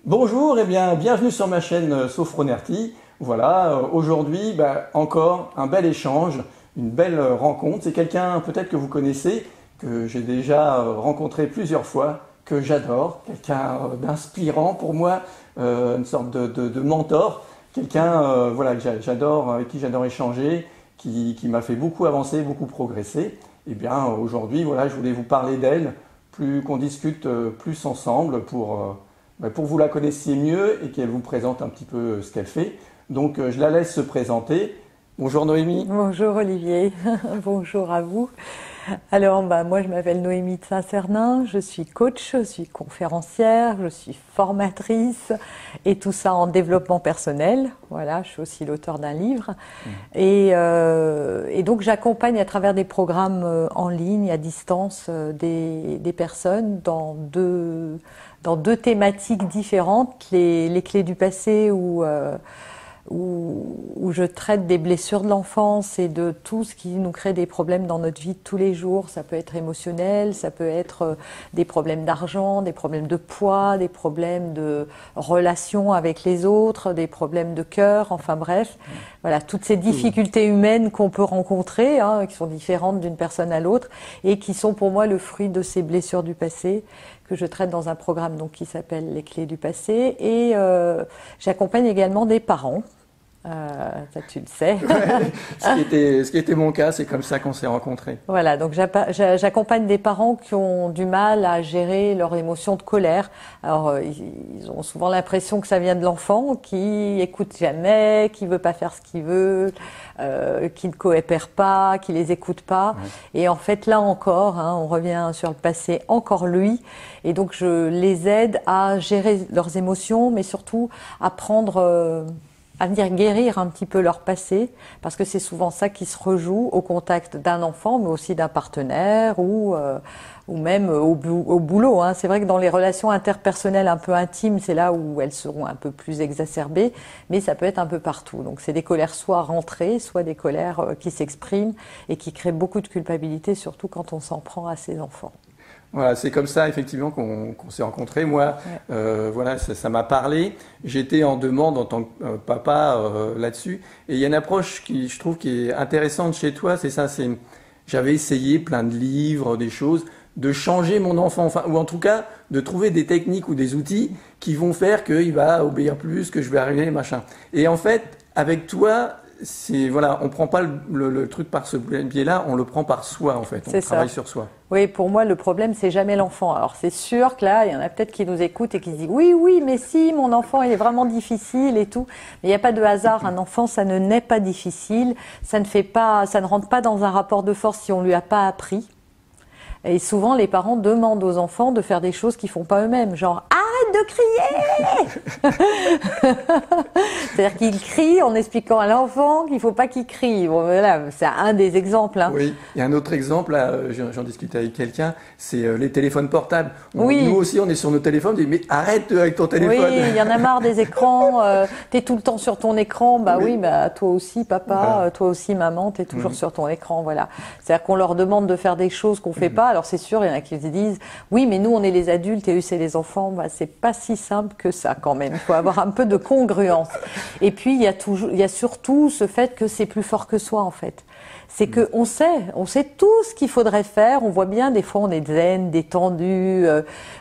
Bonjour et bien bienvenue sur ma chaîne Sophronerty. Voilà, aujourd'hui encore un bel échange, une belle rencontre. C'est quelqu'un peut-être que vous connaissez, que j'ai déjà rencontré plusieurs fois, que j'adore, quelqu'un d'inspirant pour moi, une sorte de mentor, quelqu'un voilà, que j'adore, avec qui j'adore échanger, qui m'a fait beaucoup avancer, beaucoup progresser. Et bien aujourd'hui, voilà, je voulais vous parler d'elle, plus qu'on discute plus ensemble pour que vous la connaissiez mieux et qu'elle vous présente un petit peu ce qu'elle fait. Donc je la laisse se présenter. Bonjour Noémie. Bonjour Olivier, bonjour à vous. Alors moi je m'appelle Noémie de Saint-Cernin, je suis coach, je suis conférencière, je suis formatrice et tout ça en développement personnel. Voilà, je suis aussi l'auteur d'un livre et donc j'accompagne à travers des programmes en ligne, à distance, des personnes dans deux thématiques différentes, les clés du passé où je traite des blessures de l'enfance et de tout ce qui nous crée des problèmes dans notre vie de tous les jours. Ça peut être émotionnel, ça peut être des problèmes d'argent, des problèmes de poids, des problèmes de relations avec les autres, des problèmes de cœur, enfin bref. Voilà, toutes ces difficultés humaines qu'on peut rencontrer, qui sont différentes d'une personne à l'autre et qui sont pour moi le fruit de ces blessures du passé que je traite dans un programme donc, qui s'appelle Les clés du passé. Et j'accompagne également des parents. Ça tu le sais. Ouais, ce qui était mon cas, c'est comme ça qu'on s'est rencontrés. Voilà, donc j'accompagne des parents qui ont du mal à gérer leur émotion de colère. Alors ils ont souvent l'impression que ça vient de l'enfant, qui écoute jamais, qui veut pas faire ce qu'il veut, qui ne coopère pas, qui les écoute pas. Ouais. Et en fait là encore, on revient sur le passé, encore lui. Et donc je les aide à gérer leurs émotions, mais surtout à prendre à venir guérir un petit peu leur passé, parce que c'est souvent ça qui se rejoue au contact d'un enfant, mais aussi d'un partenaire ou même au boulot. C'est vrai que dans les relations interpersonnelles un peu intimes, c'est là où elles seront un peu plus exacerbées, mais ça peut être un peu partout. Donc c'est des colères soit rentrées, soit des colères qui s'expriment et qui créent beaucoup de culpabilité, surtout quand on s'en prend à ses enfants. Voilà, c'est comme ça effectivement qu'on s'est rencontrés. Moi, voilà, ça m'a parlé. J'étais en demande en tant que papa là-dessus. Et il y a une approche qui, je trouve, qui est intéressante chez toi. C'est ça. J'avais essayé plein de livres, des choses, de changer mon enfant, enfin, ou en tout cas de trouver des techniques ou des outils qui vont faire qu'il va obéir plus, que je vais arriver, machin. Et en fait, avec toi, voilà, on prend pas le truc par ce biais-là, on le prend par soi en fait. On travaille sur soi. Oui, pour moi, le problème, c'est jamais l'enfant. Alors, c'est sûr que là, il y en a peut-être qui nous écoutent et qui se disent oui, mais si, mon enfant, il est vraiment difficile et tout. Mais il n'y a pas de hasard. Un enfant, ça ne naît pas difficile. Ça ne rentre pas dans un rapport de force si on lui a pas appris. Et souvent, les parents demandent aux enfants de faire des choses qu'ils font pas eux-mêmes. Genre, arrête de crier! C'est-à-dire qu'ils crient en expliquant à l'enfant qu'il faut pas qu'il crie. Bon, voilà, c'est un des exemples. Oui, il y a un autre exemple, là, j'en discutais avec quelqu'un, c'est les téléphones portables. Oui. Nous aussi, on est sur nos téléphones, on dit, mais arrête avec ton téléphone. Oui, il y en a marre des écrans, t'es tout le temps sur ton écran. Oui, toi aussi, papa, toi aussi, maman, t'es toujours sur ton écran. Voilà. C'est-à-dire qu'on leur demande de faire des choses qu'on fait pas. Alors c'est sûr, il y en a qui se disent oui, mais nous on est les adultes et eux c'est les enfants. C'est pas si simple que ça quand même. Il faut avoir un peu de congruence. Et puis il y a surtout ce fait que c'est plus fort que soi en fait. C'est que on sait tout ce qu'il faudrait faire. On voit bien des fois on est zen, détendu,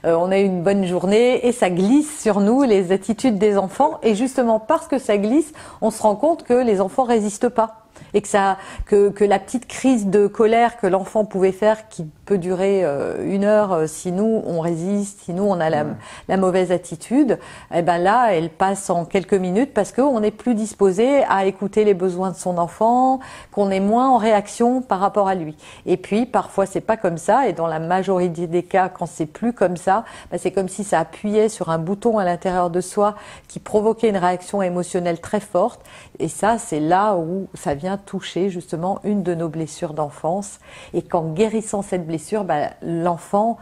on a eu une bonne journée et ça glisse sur nous les attitudes des enfants. Et justement parce que ça glisse, on se rend compte que les enfants résistent pas. Et que la petite crise de colère que l'enfant pouvait faire, qui peut durer 1 heure si nous on résiste, si nous on a la mauvaise attitude, et ben là elle passe en quelques minutes parce qu'on n'est plus disposé à écouter les besoins de son enfant, qu'on est moins en réaction par rapport à lui. Et puis parfois c'est pas comme ça, et dans la majorité des cas quand c'est plus comme ça, c'est comme si ça appuyait sur un bouton à l'intérieur de soi qui provoquait une réaction émotionnelle très forte. Et ça c'est là où ça vient toucher justement une de nos blessures d'enfance, et qu'en guérissant cette blessure, l'enfant,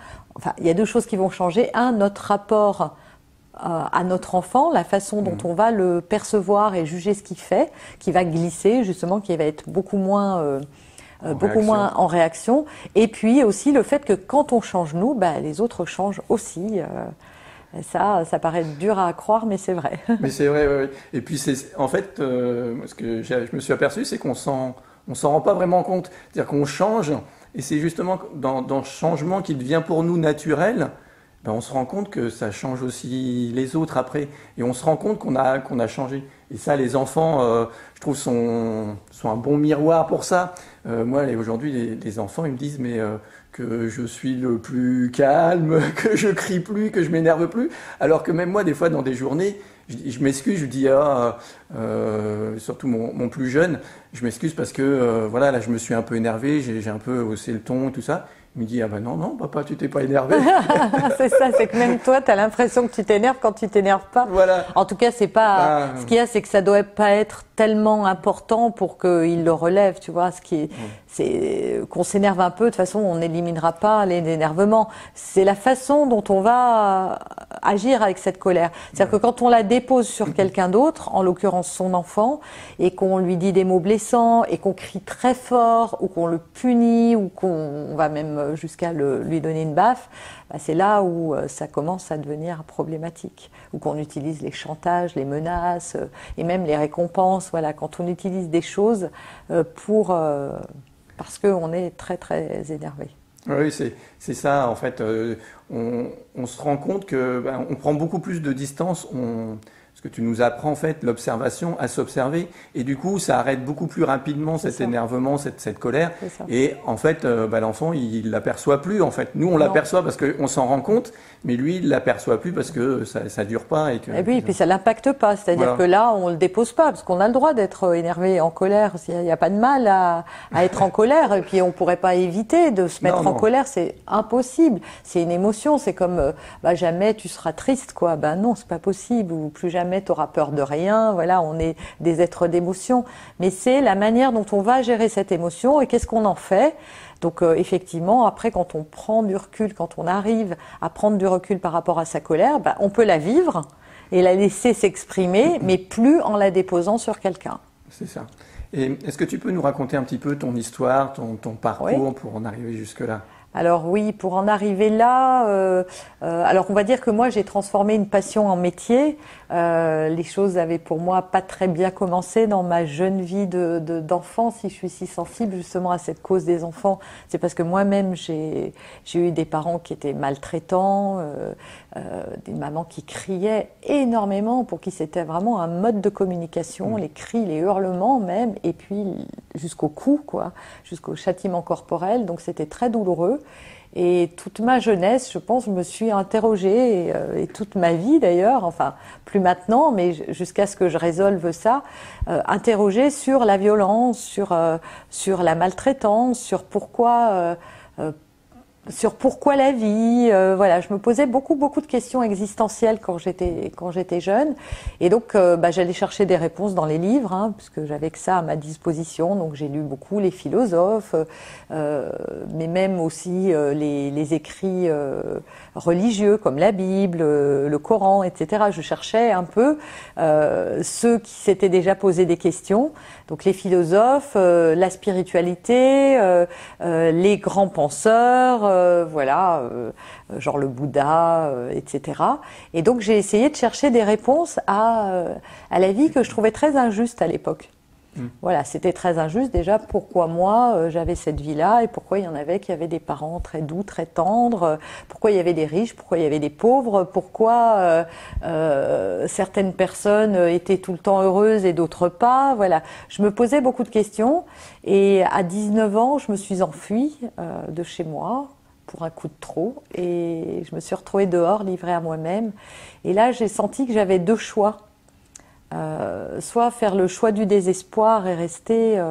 il y a 2 choses qui vont changer. Notre rapport à notre enfant, la façon dont on va le percevoir et juger ce qu'il fait, qui va glisser justement, qui va être beaucoup moins en réaction. Et puis aussi le fait que quand on change nous, les autres changent aussi. Et ça paraît dur à croire, mais c'est vrai. Mais c'est vrai, ouais, ouais. Et puis en fait, ce que je me suis aperçu, c'est qu'on s'en rend pas vraiment compte. C'est-à-dire qu'on change, et c'est justement dans le changement qui devient pour nous naturel, ben on se rend compte que ça change aussi les autres après. Et on se rend compte qu'on a changé. Et ça, les enfants, je trouve, sont un bon miroir pour ça. Moi, aujourd'hui, les enfants, ils me disent, mais que je suis le plus calme, que je crie plus, que je m'énerve plus. Alors que même moi, des fois, dans des journées, je m'excuse, je dis, surtout mon plus jeune, je m'excuse parce que, voilà, là, je me suis un peu énervé, j'ai un peu haussé le ton, tout ça. Il me dit, ah ben non, non, papa, tu t'es pas énervé. C'est ça, c'est que même toi, tu as l'impression que tu t'énerves quand tu t'énerves pas. Voilà. En tout cas, c'est pas. Ce qu'il y a, c'est que ça doit pas être tellement important pour qu'il le relève, tu vois. C'est qu'on s'énerve un peu. De toute façon, on n'éliminera pas l'énervement. C'est la façon dont on va agir avec cette colère. C'est-à-dire que quand on la dépose sur quelqu'un d'autre, en l'occurrence son enfant, et qu'on lui dit des mots blessants, et qu'on crie très fort, ou qu'on le punit, ou qu'on va même jusqu'à lui donner une baffe, bah c'est là où ça commence à devenir problématique, ou qu'on utilise les chantages, les menaces, et même les récompenses. Voilà, quand on utilise des choses parce qu'on est très très énervé. Oui, c'est ça en fait. On se rend compte que on prend beaucoup plus de distance. Parce que tu nous apprends en fait l'observation à s'observer, et du coup ça arrête beaucoup plus rapidement cet énervement, cette colère, et en fait l'enfant il l'aperçoit plus en fait. Nous on l'aperçoit parce qu'on s'en rend compte, mais lui il l'aperçoit plus parce que ça dure pas et puis ça l'impacte pas, c'est-à-dire que là on le dépose pas parce qu'on a le droit d'être énervé, en colère. Il n'y a pas de mal à être en colère, et puis on pourrait pas éviter de se mettre en colère, c'est impossible. C'est une émotion, c'est comme jamais tu seras triste quoi. Non, c'est pas possible, ou plus jamais tu auras peur de rien. Voilà, on est des êtres d'émotion, mais c'est la manière dont on va gérer cette émotion et qu'est-ce qu'on en fait. Donc effectivement, après, quand on prend du recul, quand on arrive à prendre du recul par rapport à sa colère, on peut la vivre et la laisser s'exprimer, mais plus en la déposant sur quelqu'un. C'est ça. Et est-ce que tu peux nous raconter un petit peu ton histoire, ton parcours pour en arriver jusque-là ? Alors oui, pour en arriver là, alors on va dire que moi j'ai transformé une passion en métier. Les choses avaient pour moi pas très bien commencé dans ma jeune vie d'enfant. Si je suis si sensible justement à cette cause des enfants, c'est parce que moi-même j'ai eu des parents qui étaient maltraitants, des mamans qui criaient énormément, pour qui c'était vraiment un mode de communication, les cris, les hurlements même, et puis jusqu'au coup, quoi, jusqu'au châtiment corporel. Donc c'était très douloureux. Et toute ma jeunesse, je pense, je me suis interrogée, et toute ma vie d'ailleurs, enfin plus maintenant, mais jusqu'à ce que je résolve ça, interrogée sur la violence, sur la maltraitance, sur pourquoi la vie. Voilà, je me posais beaucoup de questions existentielles quand j'étais jeune, et donc j'allais chercher des réponses dans les livres, puisque j'avais que ça à ma disposition. Donc j'ai lu beaucoup les philosophes, mais même aussi les écrits religieux comme la Bible, le Coran, etc. Je cherchais un peu ceux qui s'étaient déjà posé des questions. Donc les philosophes, la spiritualité, les grands penseurs, genre le Bouddha, etc. Et donc j'ai essayé de chercher des réponses à la vie que je trouvais très injuste à l'époque. Voilà, c'était très injuste déjà. Pourquoi moi j'avais cette vie-là, et pourquoi il y en avait qui avaient des parents très doux, très tendres, pourquoi il y avait des riches, pourquoi il y avait des pauvres, pourquoi certaines personnes étaient tout le temps heureuses et d'autres pas. Voilà, je me posais beaucoup de questions, et à 19 ans, je me suis enfuie de chez moi pour un coup de trop, et je me suis retrouvée dehors, livrée à moi-même. Et là, j'ai senti que j'avais deux choix. Soit faire le choix du désespoir et rester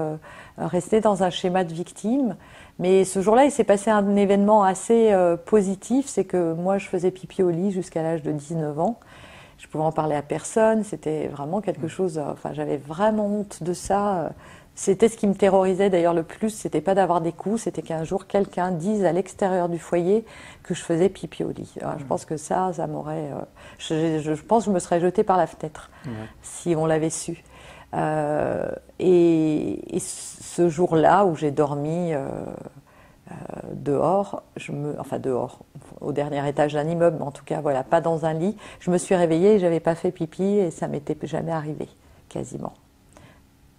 dans un schéma de victime. Mais ce jour-là, il s'est passé un événement assez positif, c'est que moi, je faisais pipi au lit jusqu'à l'âge de 19 ans. Je pouvais en parler à personne, c'était vraiment quelque chose, j'avais vraiment honte de ça. C'était ce qui me terrorisait d'ailleurs le plus, c'était pas d'avoir des coups, c'était qu'un jour quelqu'un dise à l'extérieur du foyer que je faisais pipi au lit. Alors, je pense que ça m'aurait... je pense que je me serais jetée par la fenêtre si on l'avait su. Et ce jour-là où j'ai dormi dehors, dehors, au dernier étage d'un immeuble, mais en tout cas, voilà, pas dans un lit. Je me suis réveillée et j'avais pas fait pipi et ça m'était jamais arrivé, quasiment.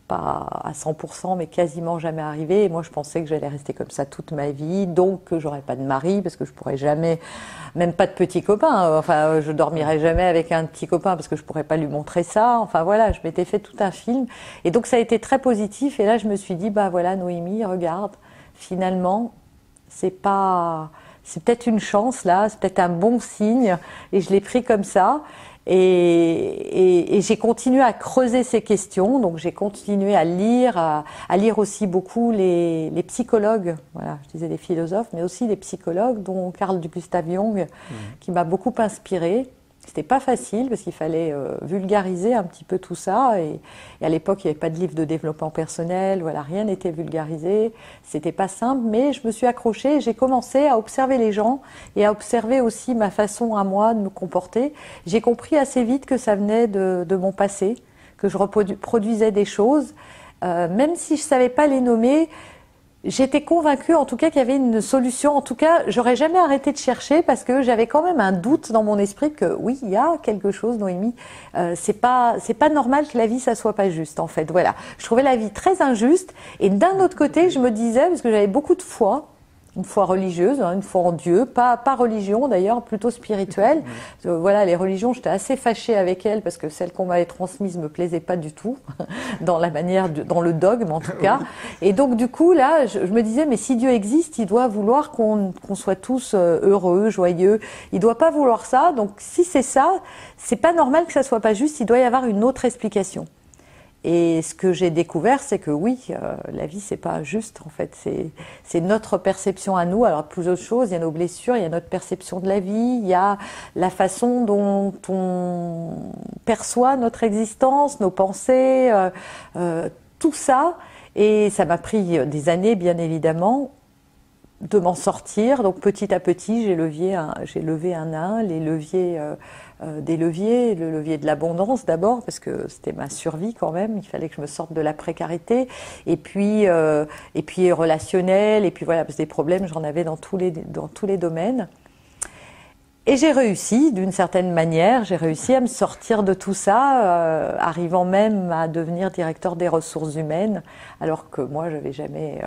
Pas à 100%, mais quasiment jamais arrivé. Et moi, je pensais que j'allais rester comme ça toute ma vie, donc que j'aurais pas de mari, parce que je pourrais jamais, même pas de petit copain. Enfin, je dormirais jamais avec un petit copain parce que je pourrais pas lui montrer ça. Enfin voilà, je m'étais fait tout un film. Et donc ça a été très positif. Et là, je me suis dit, bah voilà, Noémie, regarde, finalement, c'est peut-être une chance là, c'est peut-être un bon signe. Et je l'ai pris comme ça. Et j'ai continué à creuser ces questions, donc j'ai continué à lire aussi beaucoup les psychologues, voilà, je disais les philosophes, mais aussi les psychologues, dont Carl Gustav Jung, qui m'a beaucoup inspirée. C'était pas facile parce qu'il fallait vulgariser un petit peu tout ça et à l'époque il n'y avait pas de livre de développement personnel, voilà, rien n'était vulgarisé, c'était pas simple, mais je me suis accrochée et j'ai commencé à observer les gens et à observer aussi ma façon à moi de me comporter. J'ai compris assez vite que ça venait de mon passé, que je reproduisais des choses, même si je savais pas les nommer. J'étais convaincue, en tout cas, qu'il y avait une solution. En tout cas, j'aurais jamais arrêté de chercher parce que j'avais quand même un doute dans mon esprit que oui, il y a quelque chose, Noémie. C'est pas normal que la vie, ça soit pas juste, en fait. Voilà. Je trouvais la vie très injuste. Et d'un autre côté, je me disais, parce que j'avais beaucoup de foi, une foi religieuse, une foi en Dieu, pas religion d'ailleurs, plutôt spirituelle. Voilà, les religions, j'étais assez fâchée avec elles parce que celles qu'on m'avait transmises me plaisaient pas du tout, dans la manière, dans le dogme en tout cas. Et donc du coup là, je me disais, mais si Dieu existe, il doit vouloir qu'on soit tous heureux, joyeux. Il doit pas vouloir ça. Donc si c'est ça, c'est pas normal que ça soit pas juste. Il doit y avoir une autre explication. Et ce que j'ai découvert, c'est que oui, la vie, c'est pas juste, en fait. C'est notre perception à nous. Alors, plusieurs choses, il y a nos blessures, il y a notre perception de la vie, il y a la façon dont on perçoit notre existence, nos pensées, tout ça. Et ça m'a pris des années, bien évidemment, de m'en sortir. Donc, petit à petit, j'ai levé un à un les leviers... des leviers, le levier de l'abondance d'abord, parce que c'était ma survie quand même, il fallait que je me sorte de la précarité, et puis relationnel, et puis voilà, parce que des problèmes, j'en avais dans tous les domaines. Et j'ai réussi, d'une certaine manière, j'ai réussi à me sortir de tout ça, arrivant même à devenir directeur des ressources humaines, alors que moi, j'avais jamais,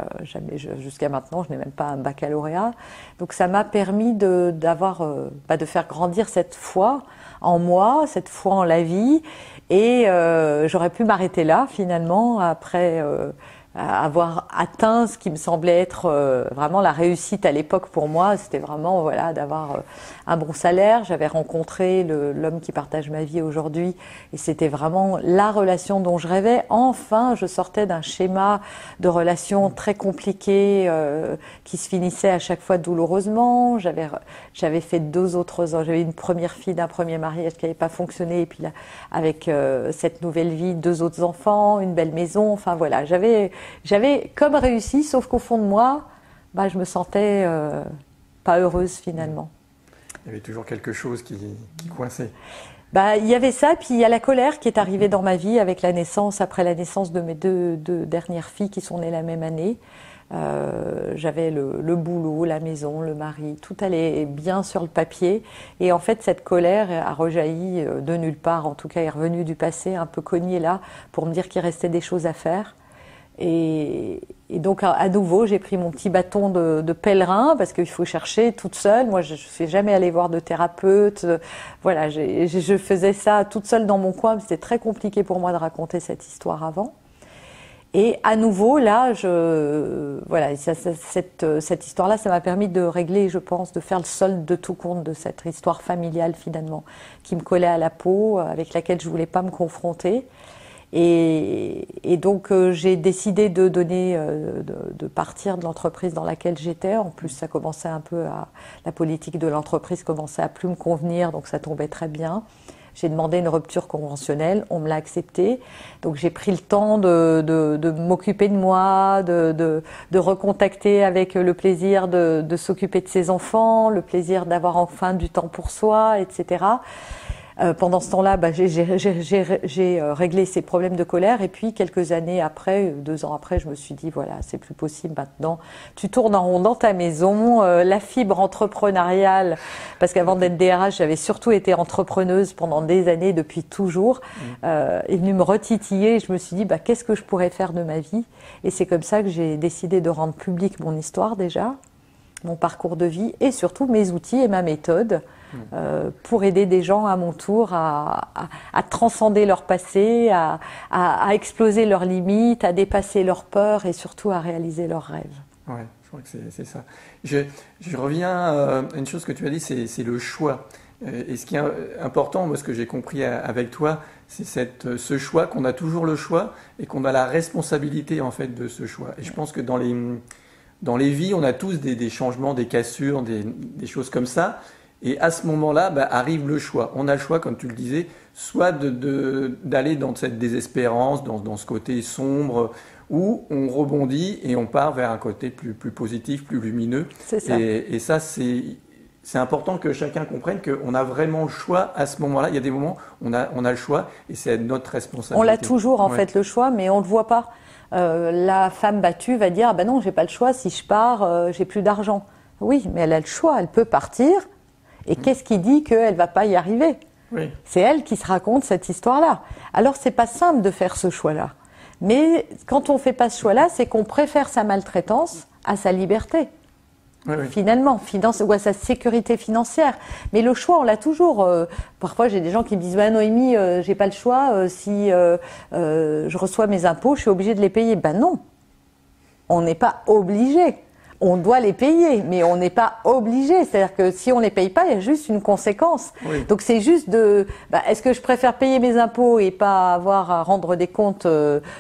jusqu'à maintenant, je n'ai même pas un baccalauréat. Donc ça m'a permis de faire grandir cette foi en moi, cette foi en la vie, et j'aurais pu m'arrêter là, finalement, après avoir atteint ce qui me semblait être vraiment la réussite à l'époque pour moi. C'était vraiment voilà, d'avoir un bon salaire. J'avais rencontré l'homme qui partage ma vie aujourd'hui et c'était vraiment la relation dont je rêvais. Enfin, je sortais d'un schéma de relation très compliqué qui se finissait à chaque fois douloureusement. J'avais fait j'avais une première fille d'un premier mariage qui n'avait pas fonctionné et puis là, avec cette nouvelle vie, 2 autres enfants, une belle maison. Enfin voilà, j'avais comme réussi, sauf qu'au fond de moi, je me sentais pas heureuse finalement. Il y avait toujours quelque chose qui coinçait. Il y avait ça, puis il y a la colère qui est arrivée dans ma vie avec après la naissance de mes deux dernières filles qui sont nées la même année. J'avais le boulot, la maison, le mari, tout allait bien sur le papier. Et en fait, cette colère a rejailli de nulle part, en tout cas est revenue du passé, un peu cognée là, pour me dire qu'il restait des choses à faire. Et donc à nouveau, j'ai pris mon petit bâton de pèlerin parce qu'il faut chercher toute seule. Moi, je suis jamais allée voir de thérapeute. Voilà, je faisais ça toute seule dans mon coin. C'était très compliqué pour moi de raconter cette histoire avant. Et à nouveau, là, cette histoire-là, ça m'a permis de régler, je pense, de faire le solde de tout compte de cette histoire familiale finalement, qui me collait à la peau, avec laquelle je voulais pas me confronter. Et donc j'ai décidé de partir de l'entreprise dans laquelle j'étais. En plus, ça commençait la politique de l'entreprise commençait à plus me convenir, donc ça tombait très bien. J'ai demandé une rupture conventionnelle, on me l'a acceptée. Donc j'ai pris le temps de m'occuper de moi, de recontacter avec le plaisir de s'occuper de ses enfants, le plaisir d'avoir enfin du temps pour soi, etc. Pendant ce temps-là, j'ai réglé ces problèmes de colère. Et puis, quelques années après, 2 ans après, je me suis dit, voilà, c'est plus possible maintenant. Tu tournes en rond dans ta maison. La fibre entrepreneuriale, parce qu'avant d'être DRH, j'avais surtout été entrepreneuse pendant des années, depuis toujours, est venue me retitiller. Je me suis dit, qu'est-ce que je pourrais faire de ma vie? Et c'est comme ça que j'ai décidé de rendre publique mon histoire déjà, mon parcours de vie et surtout mes outils et ma méthode. Pour aider des gens à mon tour à transcender leur passé, à exploser leurs limites, à dépasser leurs peurs et surtout à réaliser leurs rêves. Ouais, je crois que c'est ça. Je reviens à une chose que tu as dit, c'est le choix. Et ce qui est important, moi ce que j'ai compris avec toi, c'est ce choix, qu'on a toujours le choix et qu'on a la responsabilité en fait de ce choix. Et je pense que dans les vies, on a tous des changements, des cassures, des choses comme ça. Et à ce moment-là, arrive le choix. On a le choix, comme tu le disais, soit d'aller dans cette désespérance, dans ce côté sombre, où on rebondit et on part vers un côté plus positif, plus lumineux. C'est ça. Et ça, c'est important que chacun comprenne qu'on a vraiment le choix à ce moment-là. Il y a des moments où on a le choix et c'est notre responsabilité. On l'a toujours en fait le choix, mais on ne le voit pas. La femme battue va dire non, j'ai pas le choix, si je pars, j'ai plus d'argent. Oui, mais elle a le choix, elle peut partir. Et qu'est-ce qui dit qu'elle ne va pas y arriver? Oui. C'est elle qui se raconte cette histoire-là. Alors, c'est pas simple de faire ce choix-là. Mais quand on ne fait pas ce choix-là, c'est qu'on préfère sa maltraitance à sa liberté. Oui. Finalement, ou à sa sécurité financière. Mais le choix, on l'a toujours. Parfois, j'ai des gens qui me disent Noémie, j'ai pas le choix. Si je reçois mes impôts, je suis obligée de les payer. Non, on n'est pas obligé. On doit les payer, mais on n'est pas obligé. C'est-à-dire que si on les paye pas, il y a juste une conséquence. Oui. Donc c'est juste est-ce que je préfère payer mes impôts et pas avoir à rendre des comptes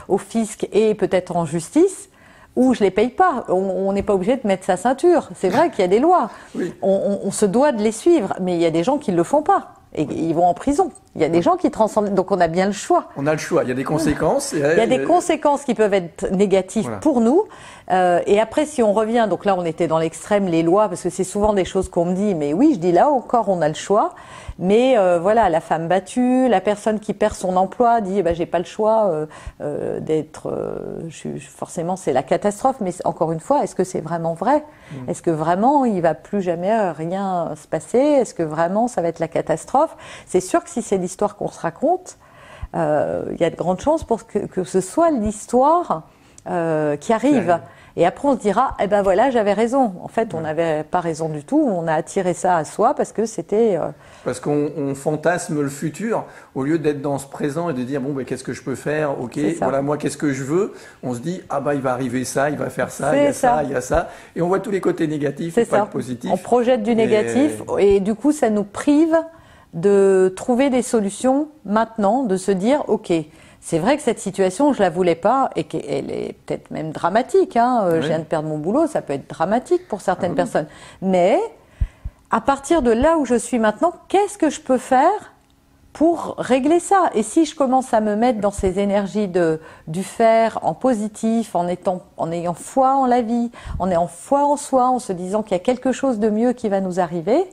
au fisc et peut-être en justice, ou je les paye pas? On n'est pas obligé de mettre sa ceinture. C'est vrai qu'il y a des lois. Oui. On se doit de les suivre, mais il y a des gens qui le font pas. Et ils vont en prison. Il y a des gens qui transcendent. Donc on a bien le choix. On a le choix. Il y a des conséquences. Il y a des conséquences qui peuvent être négatives pour nous. Et après, si on revient, donc là on était dans l'extrême, les lois, parce que c'est souvent des choses qu'on me dit. Mais oui, je dis là encore, on a le choix. Mais la femme battue, la personne qui perd son emploi dit j'ai pas le choix d'être. Forcément, c'est la catastrophe. Mais encore une fois, est-ce que c'est vraiment vrai? Est-ce que vraiment il va plus jamais rien se passer? Est-ce que vraiment ça va être la catastrophe? C'est sûr que si c'est l'histoire qu'on se raconte, il y a de grandes chances pour que ce soit l'histoire qui arrive. Et après, on se dira, voilà, j'avais raison. En fait, on n'avait pas raison du tout. On a attiré ça à soi parce que c'était... Parce qu'on fantasme le futur au lieu d'être dans ce présent et de dire, qu'est-ce que je peux faire? Ok, voilà, moi, qu'est-ce que je veux? On se dit, il va arriver ça, il va faire ça, il y a ça, il y a ça. Et on voit tous les côtés négatifs et pas le positif. On projette du négatif et du coup, ça nous prive de trouver des solutions maintenant, de se dire, ok, c'est vrai que cette situation, je la voulais pas et qu'elle est peut-être même dramatique. Je viens de perdre mon boulot, ça peut être dramatique pour certaines personnes. Mais à partir de là où je suis maintenant, qu'est-ce que je peux faire pour régler ça? Et si je commence à me mettre dans ces énergies du faire en positif, en ayant foi en la vie, en ayant foi en soi, en se disant qu'il y a quelque chose de mieux qui va nous arriver,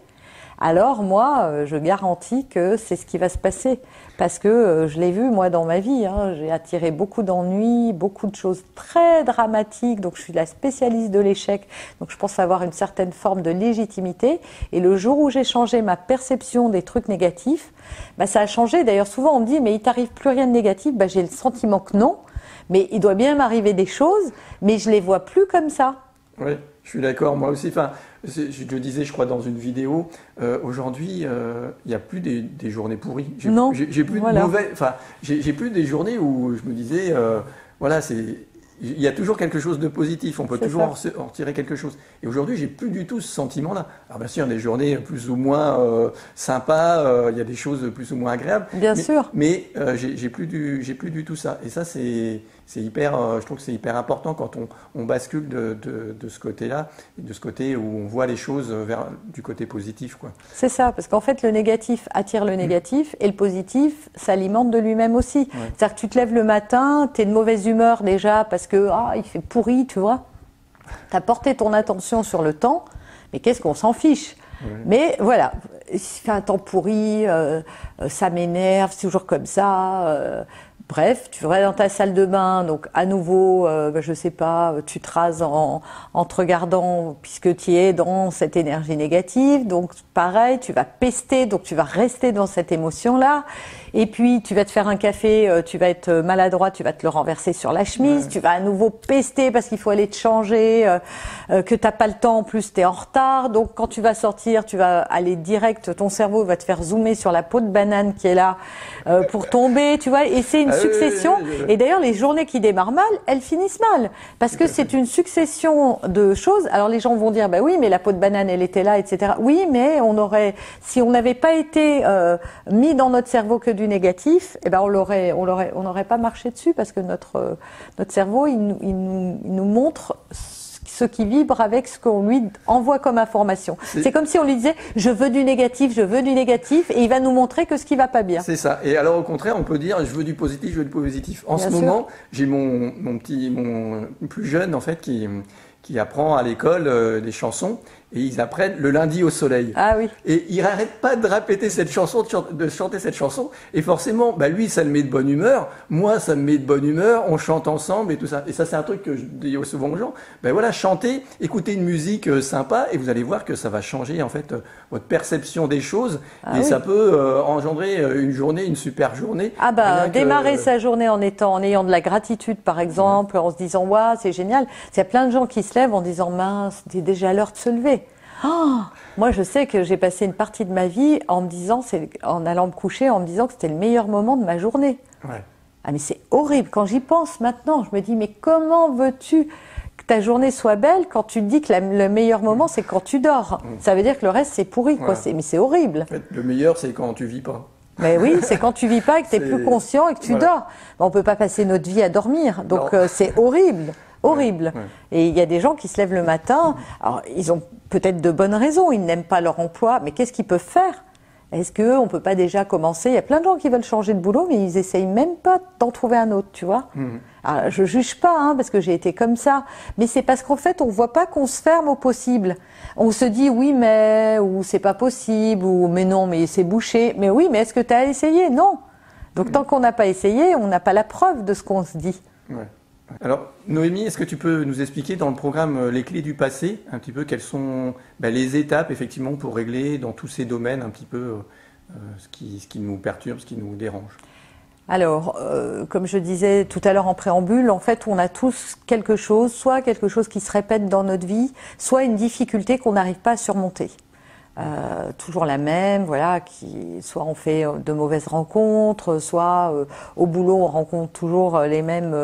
alors moi, je garantis que c'est ce qui va se passer. Parce que je l'ai vu, moi, dans ma vie. J'ai attiré beaucoup d'ennuis, beaucoup de choses très dramatiques. Donc, je suis la spécialiste de l'échec. Donc, je pense avoir une certaine forme de légitimité. Et le jour où j'ai changé ma perception des trucs négatifs, ça a changé. D'ailleurs, souvent, on me dit, mais il t'arrive plus rien de négatif. J'ai le sentiment que non. Mais il doit bien m'arriver des choses, mais je les vois plus comme ça. Oui, je suis d'accord. Moi aussi, je le disais, je crois, dans une vidéo, aujourd'hui, il n'y a plus des journées pourries. J'ai plus de mauvais. J'ai plus des journées où je me disais, il y a toujours quelque chose de positif. On peut toujours en retirer quelque chose. Et aujourd'hui, j'ai plus du tout ce sentiment-là. Alors bien sûr, il y a des journées plus ou moins sympas. Il y a des choses plus ou moins agréables. Bien sûr. Mais j'ai plus du tout ça. Et ça, c'est hyper. Je trouve que c'est hyper important quand on bascule de ce côté-là, de ce côté où on voit les choses du côté positif, quoi. C'est ça, parce qu'en fait, le négatif attire le négatif et le positif s'alimente de lui-même aussi. Ouais. C'est-à-dire que tu te lèves le matin, tu es de mauvaise humeur déjà parce que il fait pourri, tu vois. Tu as porté ton attention sur le temps, mais qu'est-ce qu'on s'en fiche? Ouais. Mais voilà, il fait un temps pourri, ça m'énerve, c'est toujours comme ça. Bref, tu vas dans ta salle de bain, donc à nouveau, je sais pas, tu te rases en te regardant puisque tu es dans cette énergie négative. Donc pareil, tu vas pester, donc tu vas rester dans cette émotion-là. Et puis tu vas te faire un café, tu vas être maladroit, tu vas te le renverser sur la chemise. Ouais. Tu vas à nouveau pester parce qu'il faut aller te changer, que t'as pas le temps, en plus t'es en retard. Donc quand tu vas sortir, tu vas aller direct, ton cerveau va te faire zoomer sur la peau de banane qui est là pour tomber, tu vois. Et c'est une succession. Et d'ailleurs, les journées qui démarrent mal, elles finissent mal. Parce que c'est une succession de choses. Alors les gens vont dire, bah oui, mais la peau de banane, elle était là, etc. Oui, mais si on n'avait pas été mis dans notre cerveau que du négatif, eh ben on n'aurait pas marché dessus parce que notre cerveau, il nous montre ce qui vibre avec ce qu'on lui envoie comme information. C'est comme si on lui disait « je veux du négatif, je veux du négatif » et il va nous montrer que ce qui va pas bien. C'est ça. Et alors au contraire, on peut dire « je veux du positif, je veux du positif ». En ce moment, j'ai mon plus jeune en fait qui apprend à l'école des chansons et ils apprennent le lundi au soleil. Ah oui. Et il n'arrête pas de répéter cette chanson, de chanter cette chanson. Et forcément, bah lui, ça le met de bonne humeur. Moi, ça me met de bonne humeur. On chante ensemble et tout ça. Et ça, c'est un truc que je dis souvent aux gens. Ben voilà, chantez, écoutez une musique sympa et vous allez voir que ça va changer en fait votre perception des choses. Et ça peut engendrer une journée, une super journée. Ah bah, démarrer sa journée en ayant de la gratitude, par exemple, en se disant, waouh, c'est génial. Il y a plein de gens qui se lèvent en disant, mince, c'est déjà l'heure de se lever. Oh, moi, je sais que j'ai passé une partie de ma vie en allant me coucher, en me disant que c'était le meilleur moment de ma journée. Ouais. Ah, mais c'est horrible. Quand j'y pense maintenant, je me dis, mais comment veux-tu que ta journée soit belle quand tu te dis que le meilleur moment, c'est quand tu dors? Ça veut dire que le reste, c'est pourri, quoi. Mais c'est horrible. En fait, le meilleur, c'est quand tu vis pas. Mais oui, c'est quand tu vis pas et que tu es plus conscient et que tu dors. On peut pas passer notre vie à dormir. Donc, c'est horrible. Horrible. Ouais. Et il y a des gens qui se lèvent le matin, alors ils ont peut-être de bonnes raisons, ils n'aiment pas leur emploi, mais qu'est-ce qu'ils peuvent faire? Est-ce qu'on ne peut pas déjà commencer? Il y a plein de gens qui veulent changer de boulot, mais ils essayent même pas d'en trouver un autre, tu vois. Alors, je juge pas, parce que j'ai été comme ça, mais c'est parce qu'en fait, on voit pas qu'on se ferme au possible. On se dit oui, mais, ou c'est pas possible, ou mais non, mais c'est bouché. Mais oui, mais est-ce que tu as essayé? Non. Donc tant qu'on n'a pas essayé, on n'a pas la preuve de ce qu'on se dit. Ouais. Alors, Noémie, est-ce que tu peux nous expliquer dans le programme Les Clés du Passé, un petit peu quelles sont les étapes, effectivement, pour régler dans tous ces domaines un petit peu ce qui nous perturbe, ce qui nous dérange? Alors, comme je disais tout à l'heure en préambule, en fait, on a tous quelque chose, soit quelque chose qui se répète dans notre vie, soit une difficulté qu'on n'arrive pas à surmonter. Toujours la même, voilà, soit on fait de mauvaises rencontres, soit au boulot on rencontre toujours les mêmes,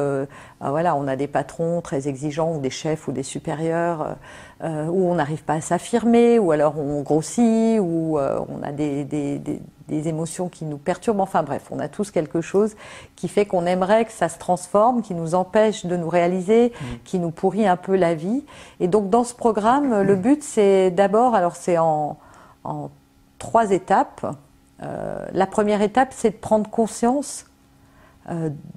voilà, on a des patrons très exigeants ou des chefs ou des supérieurs où on n'arrive pas à s'affirmer, ou alors on grossit, ou on a des émotions qui nous perturbent, enfin bref, on a tous quelque chose qui fait qu'on aimerait que ça se transforme, qui nous empêche de nous réaliser, qui nous pourrit un peu la vie. Et donc dans ce programme, le but c'est d'abord, alors c'est en 3 étapes. La première étape, c'est de prendre conscience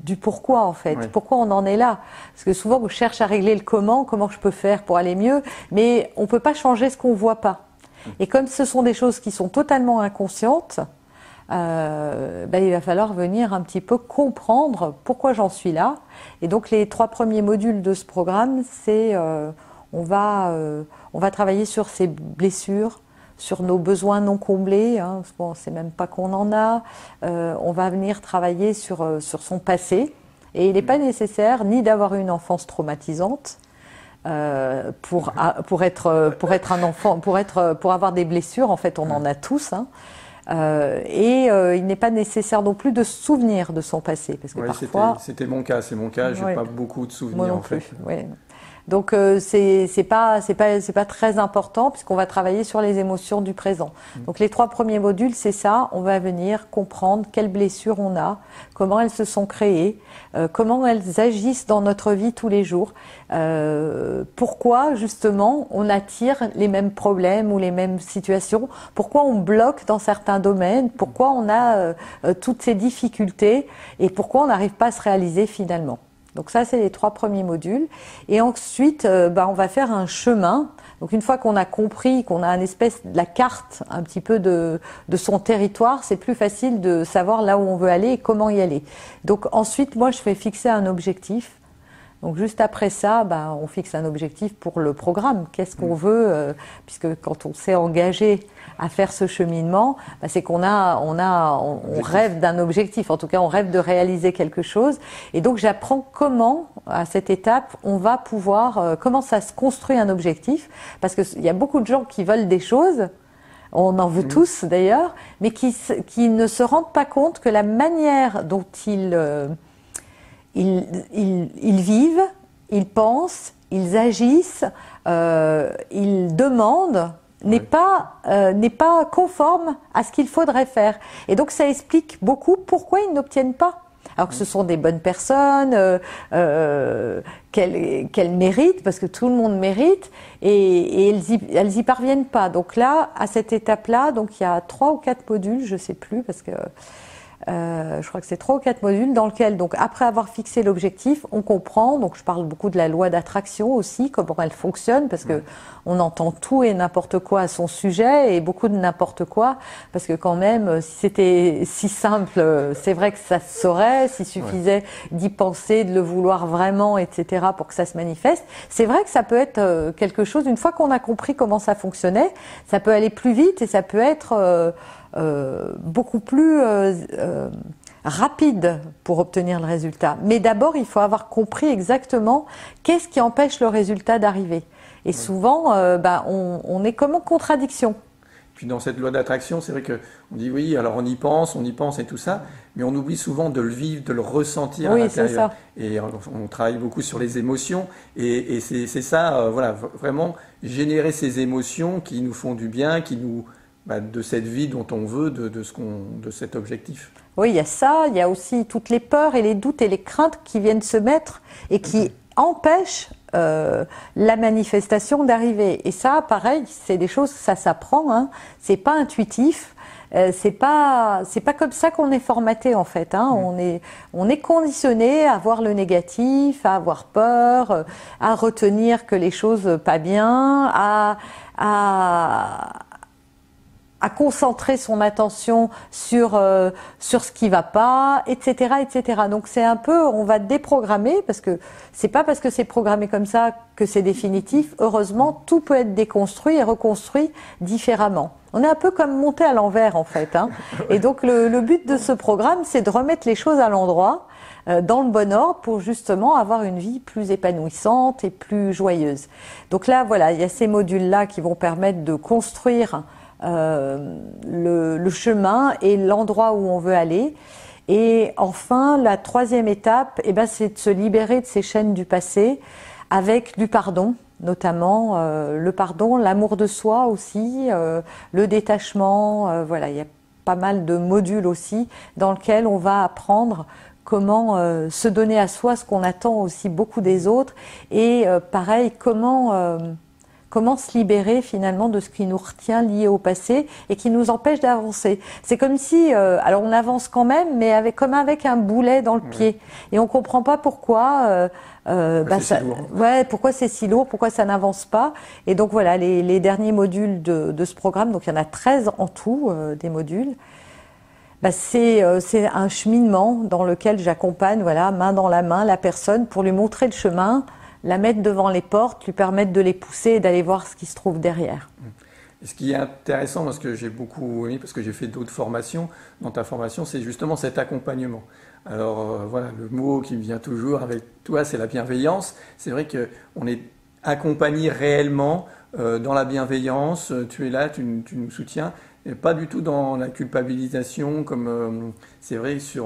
du pourquoi en fait, pourquoi on en est là. Parce que souvent on cherche à régler le comment je peux faire pour aller mieux, mais on ne peut pas changer ce qu'on ne voit pas. Et comme ce sont des choses qui sont totalement inconscientes, il va falloir venir un petit peu comprendre pourquoi j'en suis là. Et donc les 3 premiers modules de ce programme, c'est on va travailler sur ces blessures, sur nos besoins non comblés, bon, c'est même pas qu'on en a, on va venir travailler sur son passé, et il n'est pas nécessaire ni d'avoir une enfance traumatisante pour être un enfant, pour avoir des blessures, en fait on en a tous, il n'est pas nécessaire non plus de se souvenir de son passé, parce que parfois c'était mon cas, j'ai pas beaucoup de souvenirs. Moi non en plus, fait. Oui. Donc c'est pas très important puisqu'on va travailler sur les émotions du présent. Donc les 3 premiers modules, c'est ça, on va venir comprendre quelles blessures on a, comment elles se sont créées, comment elles agissent dans notre vie tous les jours, pourquoi justement on attire les mêmes problèmes ou les mêmes situations, pourquoi on bloque dans certains domaines, pourquoi on a toutes ces difficultés et pourquoi on n'arrive pas à se réaliser finalement. Donc ça, c'est les 3 premiers modules. Et ensuite, on va faire un chemin. Donc une fois qu'on a compris, qu'on a une espèce de la carte un petit peu de son territoire, c'est plus facile de savoir là où on veut aller et comment y aller. Donc ensuite, moi, je fais fixer un objectif. Donc juste après ça, on fixe un objectif pour le programme. Qu'est-ce qu'on veut, puisque quand on s'est engagé à faire ce cheminement, c'est qu'on on rêve d'un objectif. En tout cas, on rêve de réaliser quelque chose. Et donc j'apprends comment, à cette étape, on va pouvoir, comment ça se construit un objectif. Parce qu'il y a beaucoup de gens qui veulent des choses. On en veut tous d'ailleurs, mais qui ne se rendent pas compte que la manière dont ils vivent, ils pensent, ils agissent, ils demandent, n'est pas conforme à ce qu'il faudrait faire. Et donc ça explique beaucoup pourquoi ils n'obtiennent pas. Alors que ce sont des bonnes personnes, qu'elles méritent, parce que tout le monde mérite, et elles y parviennent pas. Donc là, à cette étape-là, donc il y a 3 ou 4 modules, je sais plus, parce que je crois que c'est 3 ou 4 modules dans lesquels, donc après avoir fixé l'objectif, on comprend. Donc je parle beaucoup de la loi d'attraction aussi, comment elle fonctionne, parce que on entend tout et n'importe quoi à son sujet, et beaucoup de n'importe quoi, parce que quand même, si c'était si simple, c'est vrai que ça se saurait, s'il suffisait d'y penser, de le vouloir vraiment, etc., pour que ça se manifeste. C'est vrai que ça peut être quelque chose, une fois qu'on a compris comment ça fonctionnait, ça peut aller plus vite et ça peut être beaucoup plus rapide pour obtenir le résultat. Mais d'abord, il faut avoir compris exactement qu'est-ce qui empêche le résultat d'arriver. Et souvent, on est comme en contradiction. Puis dans cette loi d'attraction, c'est vrai qu'on dit oui, alors on y pense et tout ça, mais on oublie souvent de le vivre, de le ressentir à l'intérieur. Et on travaille beaucoup sur les émotions, et c'est ça, vraiment générer ces émotions qui nous font du bien, qui nous de cette vie dont on veut, de cet objectif. Oui, il y a ça, il y a aussi toutes les peurs et les doutes et les craintes qui viennent se mettre et qui empêchent la manifestation d'arriver. Et ça, pareil, c'est des choses, ça s'apprend, hein. C'est pas intuitif. C'est pas comme ça qu'on est formaté en fait, hein. On est conditionné à voir le négatif, à avoir peur, à retenir que les choses pas bien, à concentrer son attention sur ce qui va pas, etc., etc. Donc c'est un peu, on va déprogrammer, parce que c'est pas parce que c'est programmé comme ça que c'est définitif. Heureusement, tout peut être déconstruit et reconstruit différemment. On est un peu comme monté à l'envers en fait, hein. Et donc le but de ce programme, c'est de remettre les choses à l'endroit, dans le bon ordre, pour justement avoir une vie plus épanouissante et plus joyeuse. Donc là, voilà, il y a ces modules-là qui vont permettre de construire le chemin et l'endroit où on veut aller. Et enfin, la 3e étape, c'est de se libérer de ces chaînes du passé avec du pardon, notamment le pardon, l'amour de soi aussi, le détachement. Voilà, il y a pas mal de modules aussi dans lesquels on va apprendre comment se donner à soi ce qu'on attend aussi beaucoup des autres, et pareil, comment se libérer finalement de ce qui nous retient lié au passé et qui nous empêche d'avancer. C'est comme si, alors on avance quand même, mais comme avec un boulet dans le pied, et on comprend pas pourquoi. Pourquoi c'est si lourd, pourquoi ça n'avance pas. Et donc voilà, les derniers modules de ce programme, donc il y en a 13 en tout, des modules. C'est un cheminement dans lequel j'accompagne, main dans la main, la personne pour lui montrer le chemin, la mettre devant les portes, lui permettre de les pousser et d'aller voir ce qui se trouve derrière. Et ce qui est intéressant, parce que j'ai beaucoup aimé, parce que j'ai fait d'autres formations, dans ta formation, c'est justement cet accompagnement. Alors le mot qui me vient toujours avec toi, c'est la bienveillance. C'est vrai qu'on est accompagné réellement dans la bienveillance, tu es là, tu nous soutiens. Et pas du tout dans la culpabilisation, comme c'est vrai, je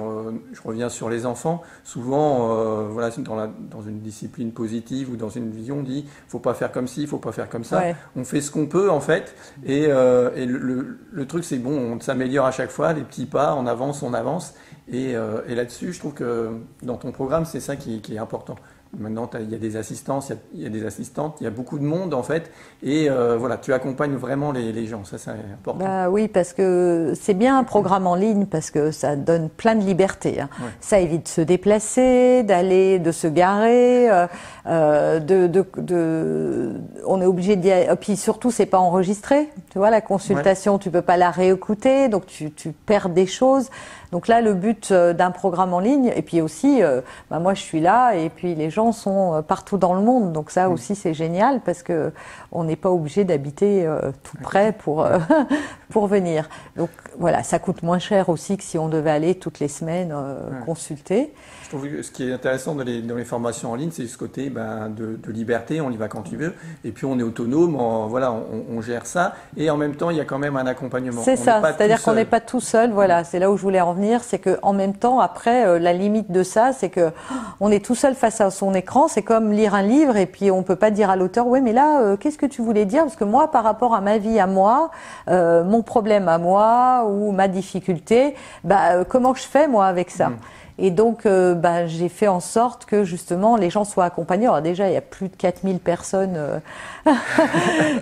reviens sur les enfants, souvent dans une discipline positive ou dans une vision, on dit faut pas faire comme ci, faut pas faire comme ça. Ouais. On fait ce qu'on peut en fait, et le truc c'est bon, on s'améliore à chaque fois, les petits pas, on avance, et là-dessus je trouve que dans ton programme c'est ça qui est important. Maintenant, il y a des assistants, il y a des assistantes, il y a beaucoup de monde en fait. Et voilà, tu accompagnes vraiment les gens. Ça, c'est important. Bah oui, parce que c'est bien un programme en ligne parce que ça donne plein de liberté. Hein. Ouais. Ça évite de se déplacer, de se garer. On est obligé d'y aller. Et puis surtout, c'est pas enregistré. Tu vois, la consultation, tu peux pas la réécouter, donc tu perds des choses. Donc là, le but d'un programme en ligne, et puis aussi, moi je suis là, et puis les gens sont partout dans le monde. Donc ça aussi, c'est génial parce que on n'est pas obligé d'habiter tout près pour venir. Donc voilà, ça coûte moins cher aussi que si on devait aller toutes les semaines consulter. Je trouve que ce qui est intéressant dans les formations en ligne, c'est ce côté de liberté, on y va quand tu veux, et puis on est autonome, on gère ça, et en même temps, il y a quand même un accompagnement. C'est ça, c'est-à-dire qu'on n'est pas tout seul, voilà, c'est là où je voulais en venir, c'est qu'en même temps, après, la limite de ça, c'est que on est tout seul face à son écran, c'est comme lire un livre, et puis on peut pas dire à l'auteur, ouais, mais là, qu'est-ce que tu voulais dire? Parce que moi, par rapport à ma vie à moi, mon problème à moi, ou ma difficulté, comment je fais, moi, avec ça? Et donc, j'ai fait en sorte que justement les gens soient accompagnés. Alors déjà, il y a plus de 4000 personnes,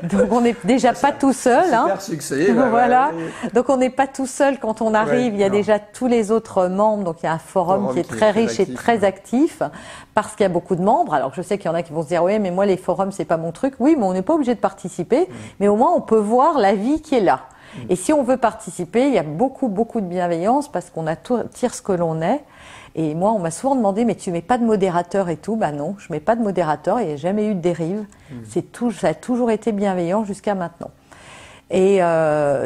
donc on n'est déjà pas tout seul. Super succès. Voilà. Donc on n'est pas tout seul quand on arrive. Il y a déjà tous les autres membres. Donc il y a un forum qui est très riche et très actif parce qu'il y a beaucoup de membres. Alors je sais qu'il y en a qui vont se dire oui, mais moi les forums c'est pas mon truc. Oui, mais on n'est pas obligé de participer. Mais au moins on peut voir la vie qui est là. Et si on veut participer, il y a beaucoup de bienveillance parce qu'on attire ce que l'on est. Et moi, on m'a souvent demandé, mais tu mets pas de modérateur et tout? Non, je mets pas de modérateur, il n'y a jamais eu de dérive. Ça a toujours été bienveillant jusqu'à maintenant. Et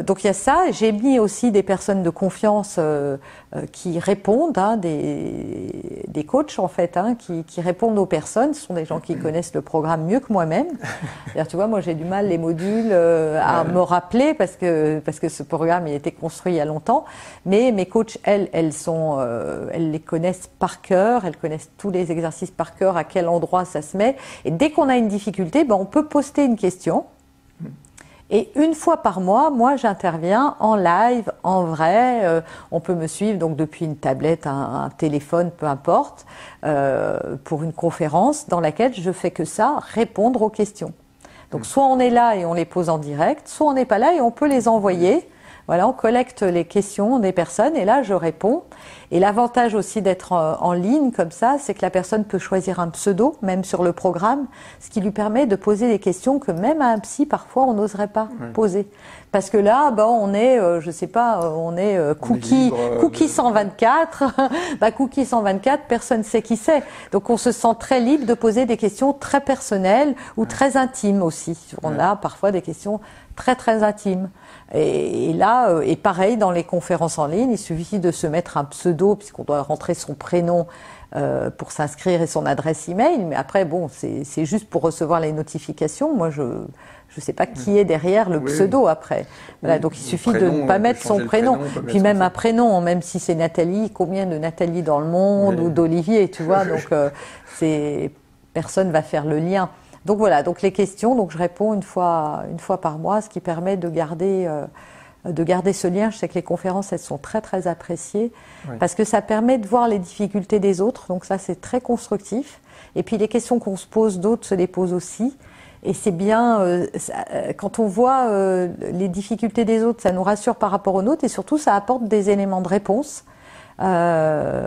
donc il y a ça. J'ai mis aussi des personnes de confiance qui répondent, des coachs en fait, qui répondent aux personnes. Ce sont des gens qui connaissent le programme mieux que moi-même. C'est-à-dire, tu vois, moi j'ai du mal les modules à me rappeler parce que ce programme il a été construit il y a longtemps. Mais mes coachs, elles les connaissent par cœur. Elles connaissent tous les exercices par cœur, à quel endroit ça se met. Et dès qu'on a une difficulté, on peut poster une question. Et une fois par mois, moi, j'interviens en live, en vrai. On peut me suivre donc depuis une tablette, un téléphone, peu importe, pour une conférence dans laquelle je fais que ça, répondre aux questions. Donc, soit on est là et on les pose en direct, soit on n'est pas là et on peut les envoyer. Voilà, on collecte les questions des personnes et là, je réponds. Et l'avantage aussi d'être en ligne comme ça, c'est que la personne peut choisir un pseudo, même sur le programme, ce qui lui permet de poser des questions que même à un psy, parfois, on n'oserait pas poser. Parce que là, on est, on est Cookie 124. Cookie 124, personne ne sait qui c'est. Donc, on se sent très libre de poser des questions très personnelles ou très intimes aussi. On a parfois des questions très, très intimes. Et là, et pareil, dans les conférences en ligne, il suffit de se mettre un pseudo, puisqu'on doit rentrer son prénom pour s'inscrire et son adresse email. Mais après, c'est juste pour recevoir les notifications. Moi, je sais pas qui est derrière le pseudo après. Voilà, donc il suffit de ne pas mettre son prénom. Puis même un prénom, même si c'est Nathalie, combien de Nathalie dans le monde ou d'Olivier, tu vois. Donc personne va faire le lien. Donc voilà, donc les questions, donc je réponds une fois par mois, ce qui permet de garder ce lien. Je sais que les conférences, elles sont très très appréciées parce que ça permet de voir les difficultés des autres. Donc ça, c'est très constructif. Et puis les questions qu'on se pose, d'autres se les posent aussi. Et c'est bien, quand on voit les difficultés des autres, ça nous rassure par rapport aux nôtres et surtout, ça apporte des éléments de réponse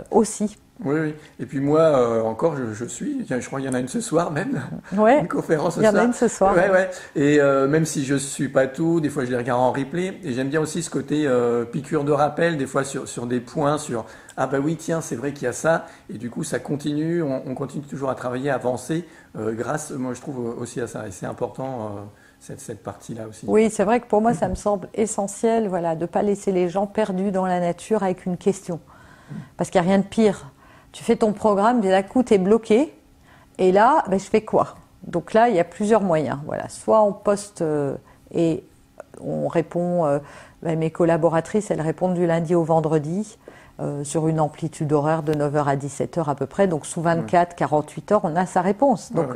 aussi. Oui. Et puis moi, encore, je crois qu'il y en a une ce soir même, une conférence ce soir. Il y en a une ce soir. Ouais. Et même si je suis pas tout, des fois je les regarde en replay. Et j'aime bien aussi ce côté piqûre de rappel, des fois sur des points, tiens, c'est vrai qu'il y a ça. Et du coup, ça continue, on continue toujours à travailler, à avancer grâce, moi je trouve aussi à ça. Et c'est important. Cette partie-là aussi. Oui, c'est vrai que pour moi, ça me semble essentiel, de ne pas laisser les gens perdus dans la nature avec une question. Parce qu'il n'y a rien de pire. Tu fais ton programme, d'un coup, tu es bloqué. Et là, je fais quoi? Donc là, il y a plusieurs moyens. Voilà. Soit on poste et on répond, mes collaboratrices, elles répondent du lundi au vendredi. Sur une amplitude horaire de 9h à 17h à peu près. Donc, sous 24, 48 heures, on a sa réponse. Donc,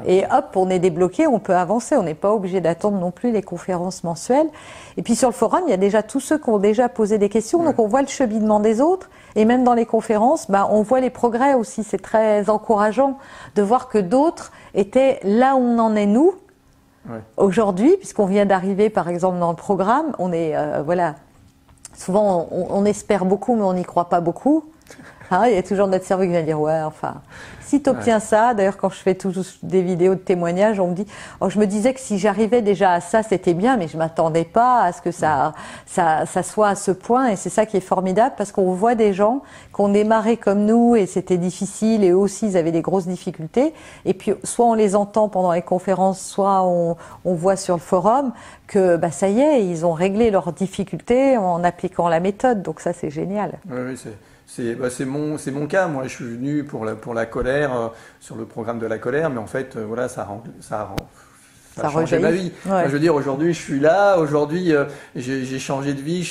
et hop, on est débloqué, on peut avancer. On n'est pas obligé d'attendre non plus les conférences mensuelles. Et puis, sur le forum, il y a déjà tous ceux qui ont déjà posé des questions. Donc, on voit le cheminement des autres. Et même dans les conférences, on voit les progrès aussi. C'est très encourageant de voir que d'autres étaient là où on en est nous. Aujourd'hui, puisqu'on vient d'arriver, par exemple, dans le programme, on est, souvent, on espère beaucoup, mais on n'y croit pas beaucoup. Il y a toujours notre cerveau qui vient dire, ouais, enfin, si tu obtiens ça, d'ailleurs, quand je fais tous des vidéos de témoignages, on me dit, je me disais que si j'arrivais déjà à ça, c'était bien, mais je m'attendais pas à ce que ça soit à ce point. Et c'est ça qui est formidable, parce qu'on voit des gens qui ont démarré comme nous, et c'était difficile, et eux aussi, ils avaient des grosses difficultés. Et puis, soit on les entend pendant les conférences, soit on voit sur le forum que, ça y est, ils ont réglé leurs difficultés en appliquant la méthode. Donc ça, c'est génial. Oui, c'est mon cas. Moi, je suis venu pour la colère, sur le programme de la colère, mais en fait, ça a changé ma vie. Ouais. Enfin, je veux dire, aujourd'hui, je suis là. Aujourd'hui, j'ai changé de vie.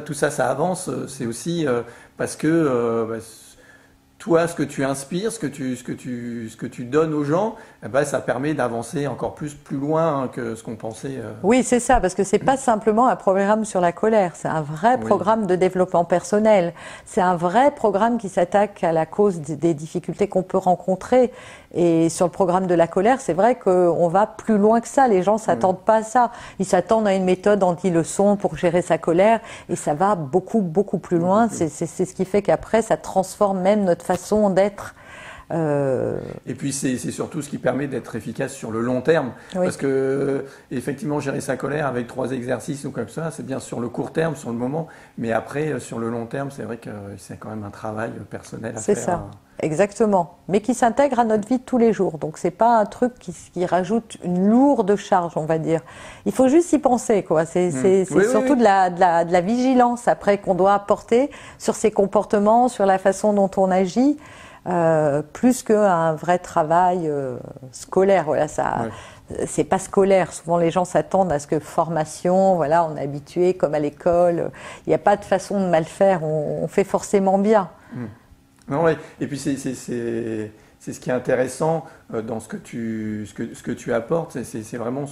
Tout ça, ça avance. C'est aussi parce que toi, ce que tu inspires, ce que tu donnes aux gens, ça permet d'avancer encore plus loin que ce qu'on pensait. Oui, c'est ça, parce que c'est pas simplement un programme sur la colère, c'est un vrai programme de développement personnel. C'est un vrai programme qui s'attaque à la cause des difficultés qu'on peut rencontrer. Et sur le programme de la colère, c'est vrai qu'on va plus loin que ça. Les gens s'attendent pas à ça. Ils s'attendent à une méthode anti-leçon pour gérer sa colère, et ça va beaucoup, beaucoup plus loin. C'est ce qui fait qu'après, ça transforme même notre façon d'être. Et puis c'est surtout ce qui permet d'être efficace sur le long terme, parce que effectivement gérer sa colère avec 3 exercices ou comme ça, c'est bien sur le court terme, sur le moment, mais après sur le long terme, c'est vrai que c'est quand même un travail personnel à faire. C'est ça, exactement, mais qui s'intègre à notre vie de tous les jours. Donc c'est pas un truc qui rajoute une lourde charge, on va dire. Il faut juste y penser, quoi. C'est surtout de la vigilance après qu'on doit apporter sur ses comportements, sur la façon dont on agit. Plus qu'un vrai travail scolaire. C'est pas scolaire. Souvent, les gens s'attendent à ce que formation, on est habitué comme à l'école. Il n'y a pas de façon de mal faire. On fait forcément bien. Non, et puis c'est ce qui est intéressant dans ce que tu apportes. C'est vraiment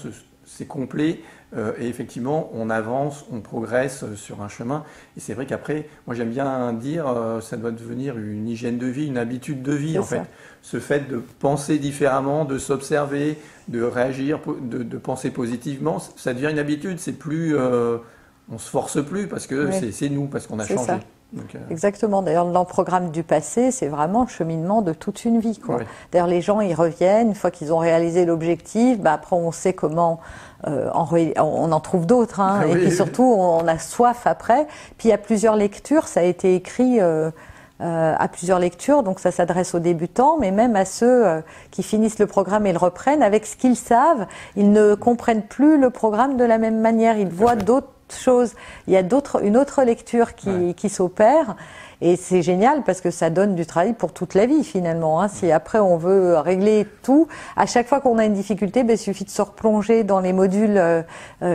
c'est complet. Et effectivement, on avance, on progresse sur un chemin. Et c'est vrai qu'après, moi j'aime bien dire, ça doit devenir une hygiène de vie, une habitude de vie en fait. Ce fait de penser différemment, de s'observer, de réagir, de penser positivement, ça devient une habitude. C'est plus, on se force plus parce que c'est nous, parce qu'on a changé. Ça. Donc, Exactement. D'ailleurs, dans le programme du passé, c'est vraiment le cheminement de toute une vie, quoi. D'ailleurs, les gens, ils reviennent une fois qu'ils ont réalisé l'objectif. Après, on sait comment on en trouve d'autres, et puis surtout, on a soif après. Puis il y a plusieurs lectures. Ça a été écrit à plusieurs lectures, donc ça s'adresse aux débutants, mais même à ceux qui finissent le programme et le reprennent. Avec ce qu'ils savent, ils ne comprennent plus le programme de la même manière. Ils voient d'autres choses. Il y a une autre lecture qui s'opère, et c'est génial parce que ça donne du travail pour toute la vie finalement. Si après on veut régler tout, à chaque fois qu'on a une difficulté, il suffit de se replonger dans les modules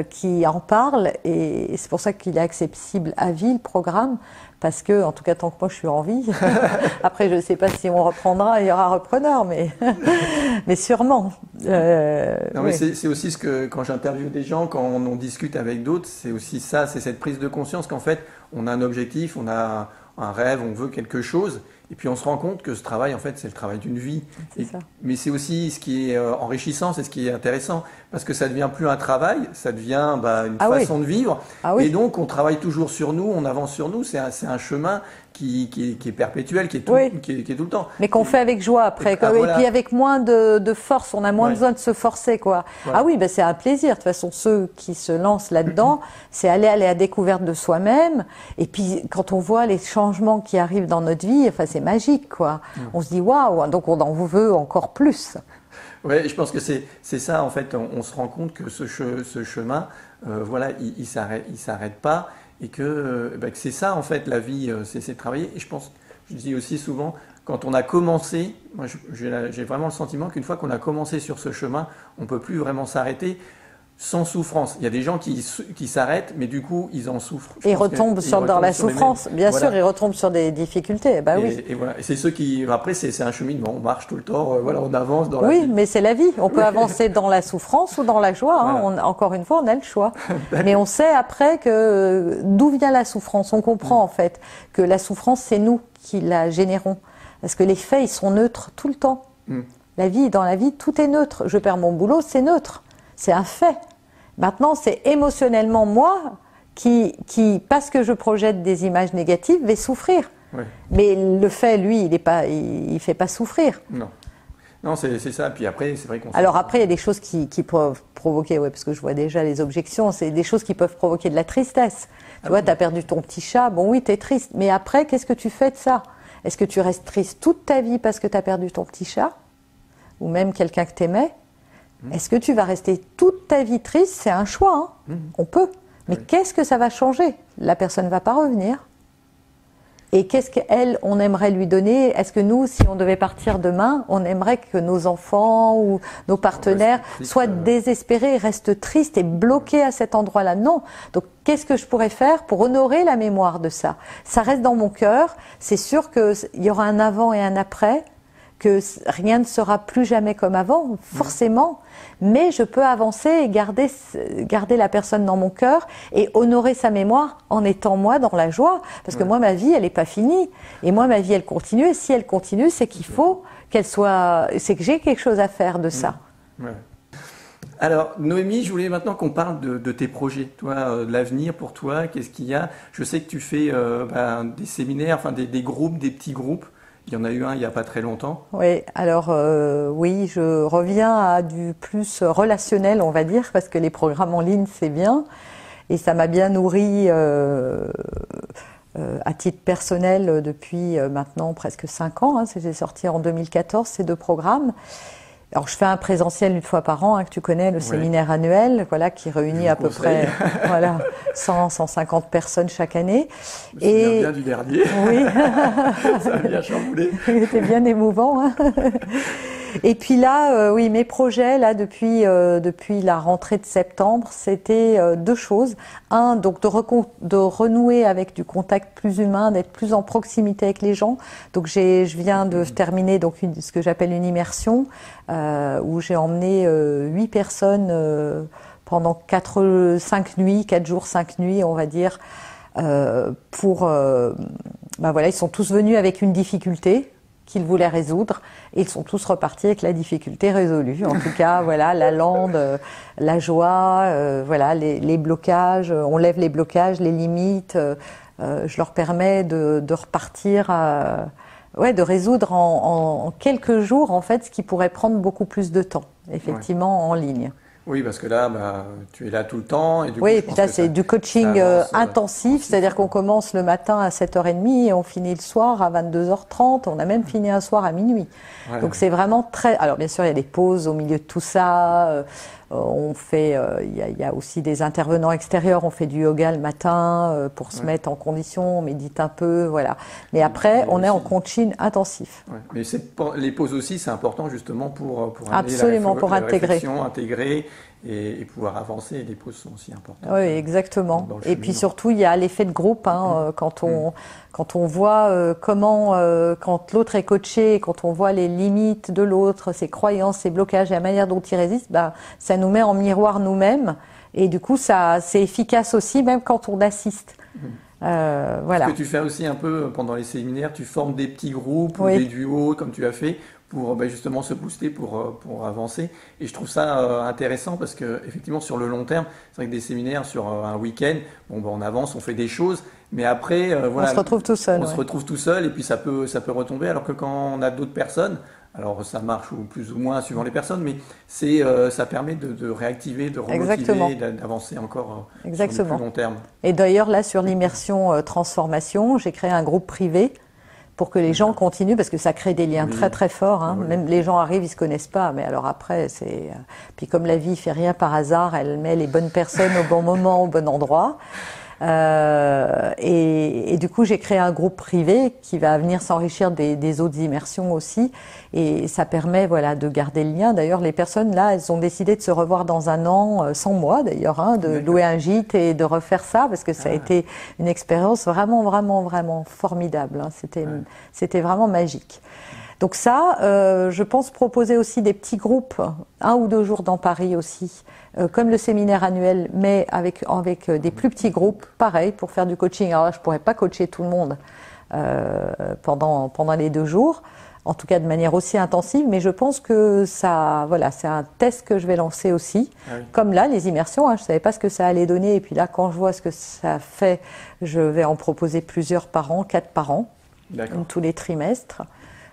qui en parlent, et c'est pour ça qu'il est accessible à vie, le programme. Parce que, en tout cas, tant que moi je suis en vie, après je ne sais pas si on reprendra, il y aura repreneur, mais sûrement. Non, mais c'est aussi quand j'interviewe des gens, quand on discute avec d'autres, c'est aussi ça, c'est cette prise de conscience qu'en fait, on a un objectif, on a un rêve, on veut quelque chose, et puis on se rend compte que ce travail, en fait, c'est le travail d'une vie. Mais c'est aussi ce qui est enrichissant, c'est ce qui est intéressant, parce que ça ne devient plus un travail, ça devient une façon de vivre. Et donc, on travaille toujours sur nous, on avance sur nous, c'est un chemin qui est perpétuel, qui est tout le temps. Mais qu'on fait avec joie après, et puis avec moins de force, on a moins besoin de se forcer, quoi. Ah oui, c'est un plaisir. De toute façon, ceux qui se lancent là-dedans, c'est aller à la découverte de soi-même. Et puis, quand on voit les changements qui arrivent dans notre vie, c'est magique, quoi. On se dit waouh, donc on en veut encore plus. Oui, je pense que c'est ça, en fait, on se rend compte que ce chemin, il s'arrête pas, et que c'est ça, en fait, la vie, c'est de travailler. Et je dis aussi souvent, quand on a commencé, moi j'ai vraiment le sentiment qu'une fois qu'on a commencé sur ce chemin, on ne peut plus vraiment s'arrêter. sans souffrance. Il y a des gens qui s'arrêtent, mais du coup, ils en souffrent. Et retombent dans la souffrance. Bien sûr, ils retombent sur des difficultés. Bah oui. Et voilà. Et c'est ceux qui, après, c'est un cheminement. On marche tout le temps. Voilà, on avance dans la vie. Oui, mais c'est la vie. On peut avancer dans la souffrance ou dans la joie. Hein. Voilà. Encore une fois, on a le choix. Mais on sait après que d'où vient la souffrance. On comprend en fait que la souffrance, c'est nous qui la générons. Parce que les faits, ils sont neutres tout le temps. Dans la vie, tout est neutre. Je perds mon boulot, c'est neutre. C'est un fait. Maintenant, c'est émotionnellement moi qui, parce que je projette des images négatives, vais souffrir. Oui. Mais le fait, lui, il fait pas souffrir. Non, c'est ça. Puis après, c'est vrai qu'on. Alors après, il y a des choses qui peuvent provoquer, parce que je vois déjà les objections, c'est des choses qui peuvent provoquer de la tristesse. Tu vois, tu as perdu ton petit chat, bon oui, tu es triste. Mais après, qu'est-ce que tu fais de ça? Est-ce que tu restes triste toute ta vie parce que tu as perdu ton petit chat? Ou même quelqu'un que tu aimais? Est-ce que tu vas rester toute ta vie triste? C'est un choix, hein. On peut. Mais qu'est-ce que ça va changer? La personne ne va pas revenir. Et qu'est-ce qu'elle, on aimerait lui donner? Est-ce que nous, si on devait partir demain, on aimerait que nos enfants ou nos partenaires soient désespérés, restent tristes et bloqués à cet endroit-là? Non. Donc, qu'est-ce que je pourrais faire pour honorer la mémoire de ça? Ça reste dans mon cœur. C'est sûr qu'il y aura un avant et un après, que rien ne sera plus jamais comme avant, forcément. Mais je peux avancer et garder la personne dans mon cœur et honorer sa mémoire en étant moi dans la joie. Parce que moi, ma vie, elle n'est pas finie. Et moi, ma vie, elle continue. Et si elle continue, c'est qu'il faut qu'elle soit... C'est que j'ai quelque chose à faire de ça. Ouais. Alors, Noémie, je voulais maintenant qu'on parle de tes projets. Toi, de l'avenir pour toi, qu'est-ce qu'il y a? Je sais que tu fais des séminaires, enfin des groupes, des petits groupes. Il y en a eu un il n'y a pas très longtemps. Oui, alors oui, je reviens à du plus relationnel, on va dire, parce que les programmes en ligne, c'est bien. Et ça m'a bien nourri à titre personnel depuis maintenant presque 5 ans. Hein. J'ai sorti en 2014 ces 2 programmes. Alors je fais un présentiel une fois par an, hein, que tu connais, le séminaire annuel, voilà, qui réunit à peu près 100-150 personnes chaque année. Je me souviens bien du dernier. Oui. Ça a bien chamboulé. Il était bien émouvant. Hein. Et puis là, oui, mes projets là depuis la rentrée de septembre, c'était 2 choses. Un, donc de renouer avec du contact plus humain, d'être plus en proximité avec les gens. Donc je viens de terminer donc ce que j'appelle une immersion où j'ai emmené 8 personnes pendant 4 jours, 5 nuits, on va dire, pour voilà, ils sont tous venus avec une difficulté qu'ils voulaient résoudre et ils sont tous repartis avec la difficulté résolue. En tout cas, voilà, la lande, la joie, voilà, les blocages, on lève les blocages, les limites. Je leur permets de repartir, de résoudre en quelques jours en fait ce qui pourrait prendre beaucoup plus de temps, effectivement, en ligne. Oui, parce que là, tu es là tout le temps. Et du coup, oui, et puis là, c'est du coaching intensif, c'est-à-dire qu'on commence le matin à 7h30 et on finit le soir à 22h30. On a même fini un soir à minuit. Ouais. Donc, c'est vraiment très... Alors, bien sûr, il y a des pauses au milieu de tout ça. On fait... Il y a aussi des intervenants extérieurs. On fait du yoga le matin pour se mettre en condition. On médite un peu, voilà. Mais après, on est en coaching intensif. Ouais. Mais les pauses aussi, c'est important justement pour absolument, pour intégrer et pouvoir avancer. Les pauses sont aussi importantes. Oui, exactement. Et puis surtout, il y a l'effet de groupe. Hein, quand on voit quand l'autre est coaché, quand on voit les limites de l'autre, ses croyances, ses blocages et la manière dont il résiste, ça nous met en miroir nous-mêmes. Et du coup, c'est efficace aussi, même quand on assiste. Voilà. Ce que tu fais aussi un peu pendant les séminaires, tu formes des petits groupes ou des duos, comme tu as fait, pour justement se booster, pour avancer. Et je trouve ça intéressant parce que effectivement sur le long terme, c'est vrai que des séminaires sur un week-end, on avance, on fait des choses, mais après, on se retrouve tout seul. On se retrouve tout seul et puis ça peut retomber. Alors que quand on a d'autres personnes, alors ça marche ou plus ou moins suivant les personnes, mais ça permet de réactiver, de remotiver, d'avancer encore sur le plus long terme. Et d'ailleurs là sur l'immersion transformation, j'ai créé un groupe privé pour que les gens continuent, parce que ça crée des liens très très forts. Hein. Même les gens arrivent, ils se connaissent pas, mais alors après, c'est... Puis comme la vie fait rien par hasard, elle met les bonnes personnes au bon moment, au bon endroit. Et du coup, j'ai créé un groupe privé qui va venir s'enrichir des autres immersions aussi. Et ça permet, voilà, de garder le lien. D'ailleurs, les personnes là, elles ont décidé de se revoir dans un an, sans moi d'ailleurs, hein, de louer un gîte et de refaire ça, parce que ça a été une expérience vraiment, vraiment, vraiment formidable. Hein. C'était vraiment magique. Donc ça, je pense proposer aussi des petits groupes, 1 ou 2 jours dans Paris aussi, comme le séminaire annuel, mais avec des plus petits groupes, pareil, pour faire du coaching. Alors là, je pourrais pas coacher tout le monde pendant les 2 jours, en tout cas de manière aussi intensive, mais je pense que ça, voilà, c'est un test que je vais lancer aussi. Ah oui. Comme là, les immersions, hein, je savais pas ce que ça allait donner, et puis là, quand je vois ce que ça fait, je vais en proposer plusieurs par an, 4 par an, tous les trimestres.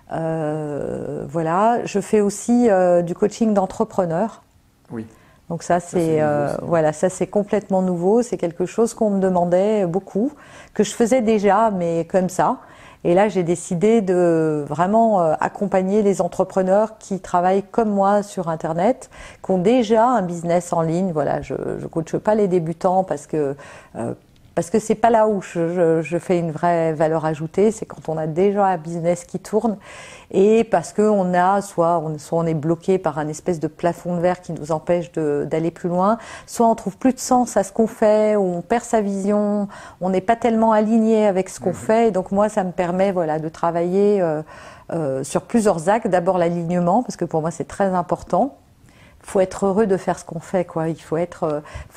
Voilà, je fais aussi du coaching d'entrepreneurs. Oui. Donc ça c'est voilà, ça c'est complètement nouveau, c'est quelque chose qu'on me demandait beaucoup, que je faisais déjà mais comme ça. Et là, j'ai décidé de vraiment accompagner les entrepreneurs qui travaillent comme moi sur Internet, qui ont déjà un business en ligne. Voilà, je coache pas les débutants parce que c'est pas là où je fais une vraie valeur ajoutée, c'est quand on a déjà un business qui tourne et parce que soit on est bloqué par un espèce de plafond de verre qui nous empêche d'aller plus loin, soit on trouve plus de sens à ce qu'on fait, ou on perd sa vision, on n'est pas tellement aligné avec ce qu'on fait. Et donc moi, ça me permet, voilà, de travailler sur plusieurs axes. D'abord l'alignement, parce que pour moi c'est très important. Faut être heureux de faire ce qu'on fait, quoi. Il faut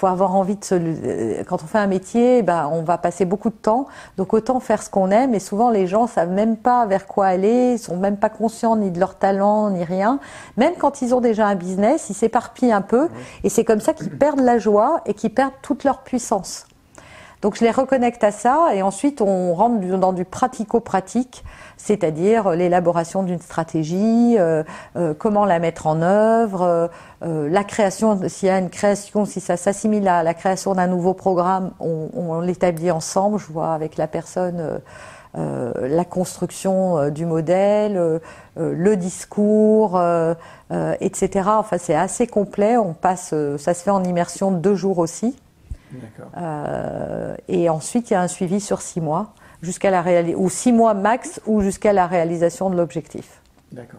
avoir envie quand on fait un métier, on va passer beaucoup de temps. Donc autant faire ce qu'on aime. Et souvent, les gens savent même pas vers quoi aller, ils sont même pas conscients ni de leur talent, ni rien. Même quand ils ont déjà un business, ils s'éparpillent un peu. Et c'est comme ça qu'ils perdent la joie et qu'ils perdent toute leur puissance. Donc je les reconnecte à ça et ensuite on rentre dans du pratico-pratique, c'est-à-dire l'élaboration d'une stratégie, comment la mettre en œuvre, la création, s'il y a une création, si ça s'assimile à la création d'un nouveau programme, on l'établit ensemble, je vois avec la personne la construction du modèle, le discours, etc. Enfin c'est assez complet, ça se fait en immersion de 2 jours aussi. Et ensuite il y a un suivi sur 6 mois jusqu'à ou 6 mois max ou jusqu'à la réalisation de l'objectif. D'accord.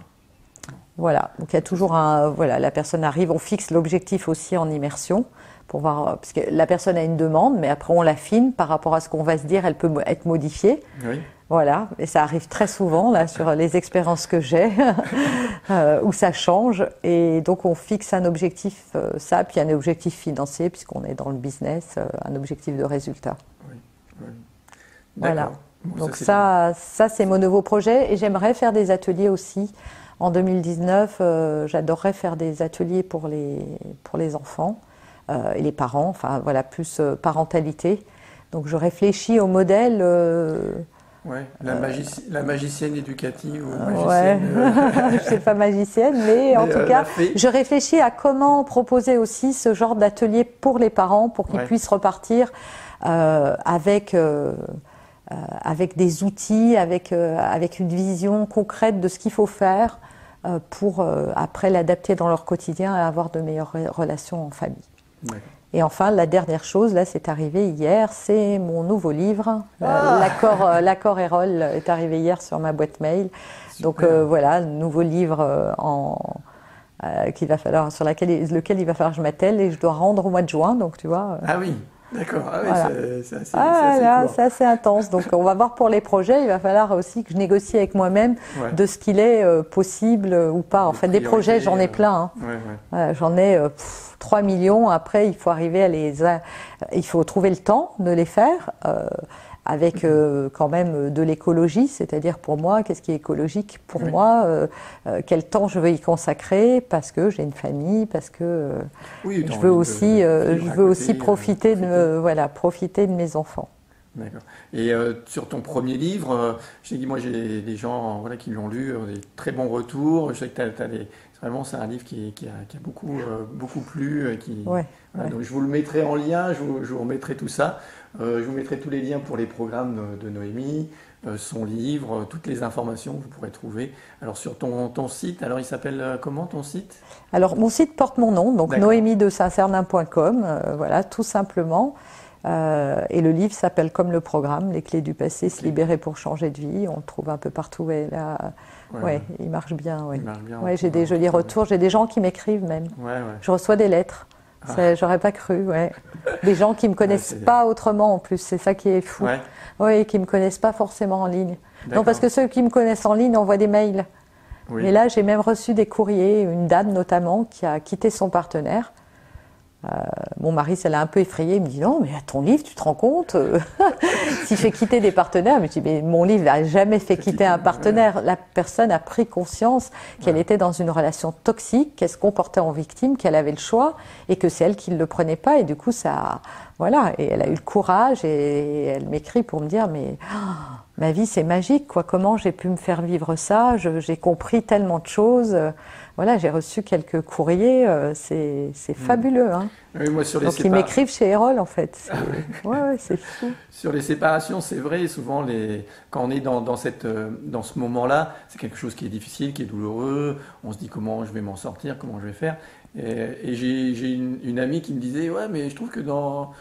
Voilà, donc il y a toujours la personne arrive, on fixe l'objectif aussi en immersion pour voir, parce que la personne a une demande, mais après on l'affine par rapport à ce qu'on va se dire, elle peut être modifiée. Oui. Voilà, et ça arrive très souvent là sur les expériences que j'ai où ça change, et donc on fixe un objectif, puis un objectif financier puisqu'on est dans le business, un objectif de résultat. Oui. Oui. Voilà. Bon, donc ça c'est mon nouveau projet, et j'aimerais faire des ateliers aussi. En 2019, j'adorerais faire des ateliers pour les enfants et les parents, enfin voilà, plus parentalité. Donc je réfléchis au modèle. Ouais, la magicienne éducative ou magicienne. Ouais. Je suis pas magicienne, mais en tout cas, je réfléchis à comment proposer aussi ce genre d'atelier pour les parents, pour qu'ils puissent repartir avec des outils, avec une vision concrète de ce qu'il faut faire pour après l'adapter dans leur quotidien et avoir de meilleures relations en famille. D'accord. Et enfin, la dernière chose, là, c'est arrivé hier, c'est mon nouveau livre. L'accord Erol est arrivé hier sur ma boîte mail. Super. Donc voilà, nouveau livre sur lequel il va falloir que je m'attelle, et je dois rendre au mois de juin, donc tu vois. Ah oui. D'accord, voilà. C'est assez intense. Donc on va voir pour les projets, il va falloir aussi que je négocie avec moi-même de ce qu'il est possible ou pas. En fait, des projets, j'en ai plein. Hein. Voilà, j'en ai 3 millions. Après, il faut arriver il faut trouver le temps de les faire. Avec quand même de l'écologie, c'est-à-dire pour moi, qu'est-ce qui est écologique pour moi, quel temps je veux y consacrer, parce que j'ai une famille, parce que je veux aussi profiter de mes enfants. D'accord. Et sur ton premier livre, j'ai des gens qui l'ont lu, des très bons retours. Je sais que vraiment, c'est un livre qui a beaucoup plu. Donc je vous le mettrai en lien, je vous remettrai tout ça. Je vous mettrai tous les liens pour les programmes de Noémie, son livre, toutes les informations que vous pourrez trouver. Alors sur ton site, alors il s'appelle comment ton site ? Alors mon site porte mon nom, donc noémiedesaintcernin.com, voilà, tout simplement. Et le livre s'appelle comme le programme, Les clés du passé, se libérer pour changer de vie. On le trouve un peu partout. Et là, il marche bien. Ouais. Ouais, j'ai des jolis retours. J'ai des gens qui m'écrivent même. Je reçois des lettres. J'aurais pas cru. Des gens qui me connaissent pas autrement en plus. C'est ça qui est fou. Oui, qui me connaissent pas forcément en ligne. Non, parce que ceux qui me connaissent en ligne envoient des mails. Mais là, j'ai même reçu des courriers. Une dame notamment qui a quitté son partenaire. Mon mari, ça l'a un peu effrayé. Il me dit non, mais à ton livre, tu te rends compte s'il fait quitter des partenaires. Mais je dis mais mon livre n'a jamais fait quitter un partenaire. La personne a pris conscience qu'elle était dans une relation toxique, qu'elle se comportait en victime, qu'elle avait le choix et que c'est elle qui ne le prenait pas. Et du coup, ça, voilà. Et elle a eu le courage et elle m'écrit pour me dire mais ma vie c'est magique quoi. Comment j'ai pu me faire vivre ça? J'ai compris tellement de choses. Voilà, j'ai reçu quelques courriers, c'est fabuleux. Hein. Oui, moi, sur les Donc ils m'écrivent chez Erol en fait. C'est fou. Sur les séparations, c'est vrai, souvent quand on est dans ce moment-là, c'est quelque chose qui est difficile, qui est douloureux, on se dit comment je vais m'en sortir, comment je vais faire. Et j'ai une amie qui me disait ouais mais je trouve que dans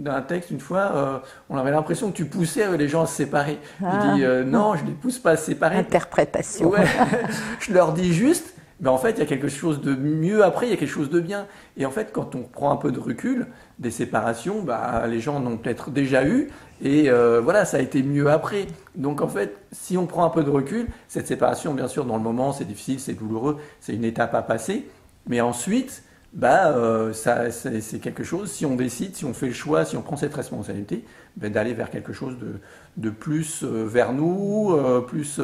un texte une fois on avait l'impression que tu poussais les gens à se séparer. Je dis non, je les pousse pas à se séparer. Interprétation. Je leur dis juste mais en fait il y a quelque chose de mieux après, il y a quelque chose de bien. Et en fait quand on prend un peu de recul, des séparations, les gens en ont peut-être déjà eu et voilà, ça a été mieux après. Donc en fait, si on prend un peu de recul, cette séparation bien sûr dans le moment c'est difficile, c'est douloureux, c'est une étape à passer. Mais ensuite, c'est quelque chose, si on décide, si on fait le choix, si on prend cette responsabilité, d'aller vers quelque chose de plus vers nous, plus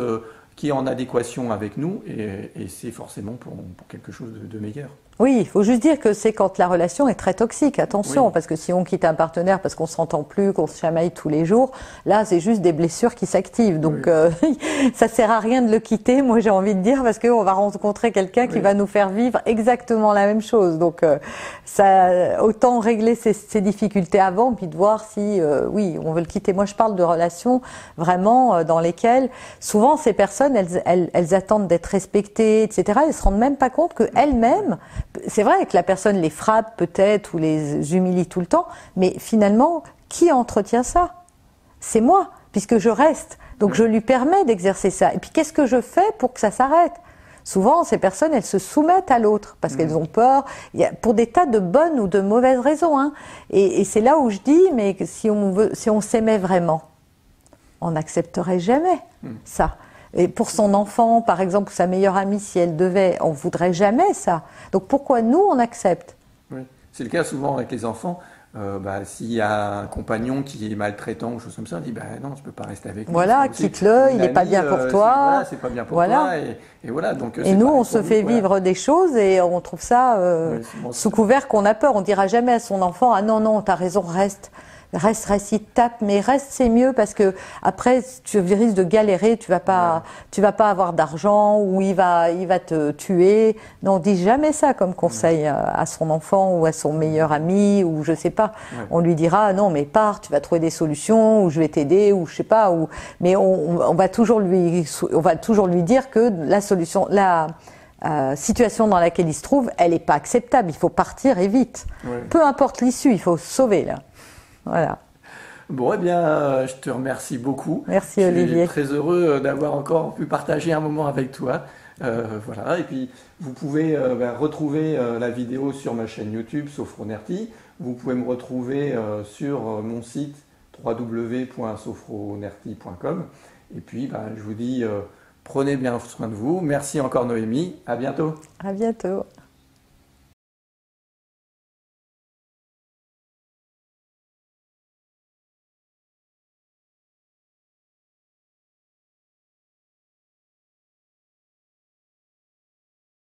qui est en adéquation avec nous, et c'est forcément pour quelque chose de meilleur. Oui, il faut juste dire que c'est quand la relation est très toxique, attention, parce que si on quitte un partenaire parce qu'on s'entend plus, qu'on se chamaille tous les jours, là c'est juste des blessures qui s'activent. Donc ça sert à rien de le quitter, moi j'ai envie de dire, parce qu'on va rencontrer quelqu'un qui va nous faire vivre exactement la même chose. Donc ça, autant régler ces difficultés avant, puis de voir si on veut le quitter. Moi je parle de relations vraiment dans lesquelles souvent ces personnes elles attendent d'être respectées, etc. Elles se rendent même pas compte qu'elles-mêmes, c'est vrai que la personne les frappe peut-être ou les humilie tout le temps, mais finalement, qui entretient ça? C'est moi, puisque je reste. Donc je lui permets d'exercer ça. Et puis qu'est-ce que je fais pour que ça s'arrête? Souvent, ces personnes, elles se soumettent à l'autre parce qu'elles ont peur, pour des tas de bonnes ou de mauvaises raisons. Hein. Et c'est là où je dis, mais si on s'aimait vraiment, on n'accepterait jamais ça. Et pour son enfant, par exemple, sa meilleure amie, si elle devait, on voudrait jamais ça. Donc pourquoi nous, on accepte? Oui, c'est le cas souvent avec les enfants. S'il y a un compagnon qui est maltraitant ou chose comme ça, on dit non, tu peux pas rester avec lui. Voilà, quitte-le, il n'est pas bien pour toi. C'est pas bien pour toi. Et voilà, donc, et nous, on se fait vivre des choses et on trouve ça sous couvert qu'on a peur. On dira jamais à son enfant, ah non, t'as raison, reste, il te tape, mais reste, c'est mieux parce que après, tu risques de galérer, tu vas pas avoir d'argent ou il va te tuer. Non, on dit jamais ça comme conseil à son enfant ou à son meilleur ami ou je sais pas. On lui dira, non, mais pars, tu vas trouver des solutions ou je vais t'aider ou je sais pas. Mais on va toujours lui dire que la solution, situation dans laquelle il se trouve, elle n'est pas acceptable. Il faut partir et vite. Peu importe l'issue, il faut se sauver là. Voilà. Bon, eh bien, je te remercie beaucoup. Merci Olivier. Je suis très heureux d'avoir encore pu partager un moment avec toi. Voilà. Et puis, vous pouvez retrouver la vidéo sur ma chaîne YouTube, Sophronerty. Vous pouvez me retrouver sur mon site www.sophronerty.com. Et puis, je vous dis, prenez bien soin de vous. Merci encore Noémie. À bientôt. À bientôt.